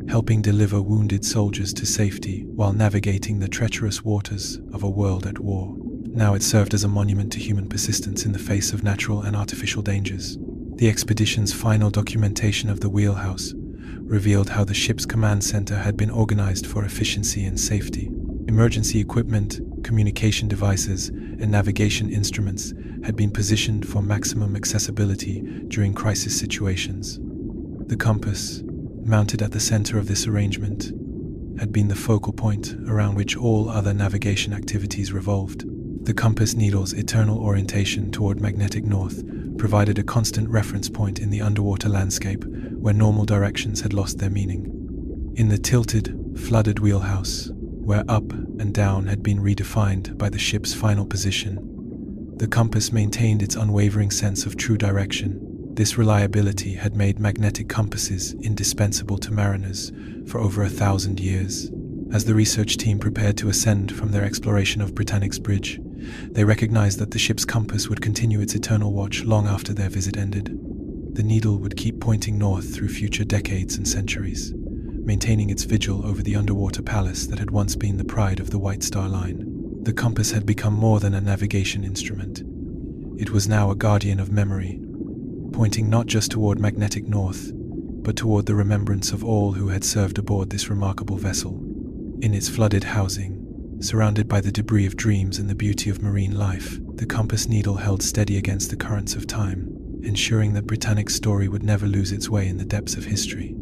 helping deliver wounded soldiers to safety while navigating the treacherous waters of a world at war. Now it served as a monument to human persistence in the face of natural and artificial dangers. The expedition's final documentation of the wheelhouse revealed how the ship's command center had been organized for efficiency and safety. Emergency equipment communication devices, and navigation instruments had been positioned for maximum accessibility during crisis situations. The compass, mounted at the center of this arrangement, had been the focal point around which all other navigation activities revolved. The compass needle's eternal orientation toward magnetic north provided a constant reference point in the underwater landscape where normal directions had lost their meaning. In the tilted, flooded wheelhouse, where up and down had been redefined by the ship's final position, the compass maintained its unwavering sense of true direction. This reliability had made magnetic compasses indispensable to mariners for over 1,000 years. As the research team prepared to ascend from their exploration of Britannic's bridge, they recognized that the ship's compass would continue its eternal watch long after their visit ended. The needle would keep pointing north through future decades and centuries, maintaining its vigil over the underwater palace that had once been the pride of the White Star Line. The compass had become more than a navigation instrument. It was now a guardian of memory, pointing not just toward magnetic north, but toward the remembrance of all who had served aboard this remarkable vessel. In its flooded housing, surrounded by the debris of dreams and the beauty of marine life, the compass needle held steady against the currents of time, ensuring that Britannic's story would never lose its way in the depths of history.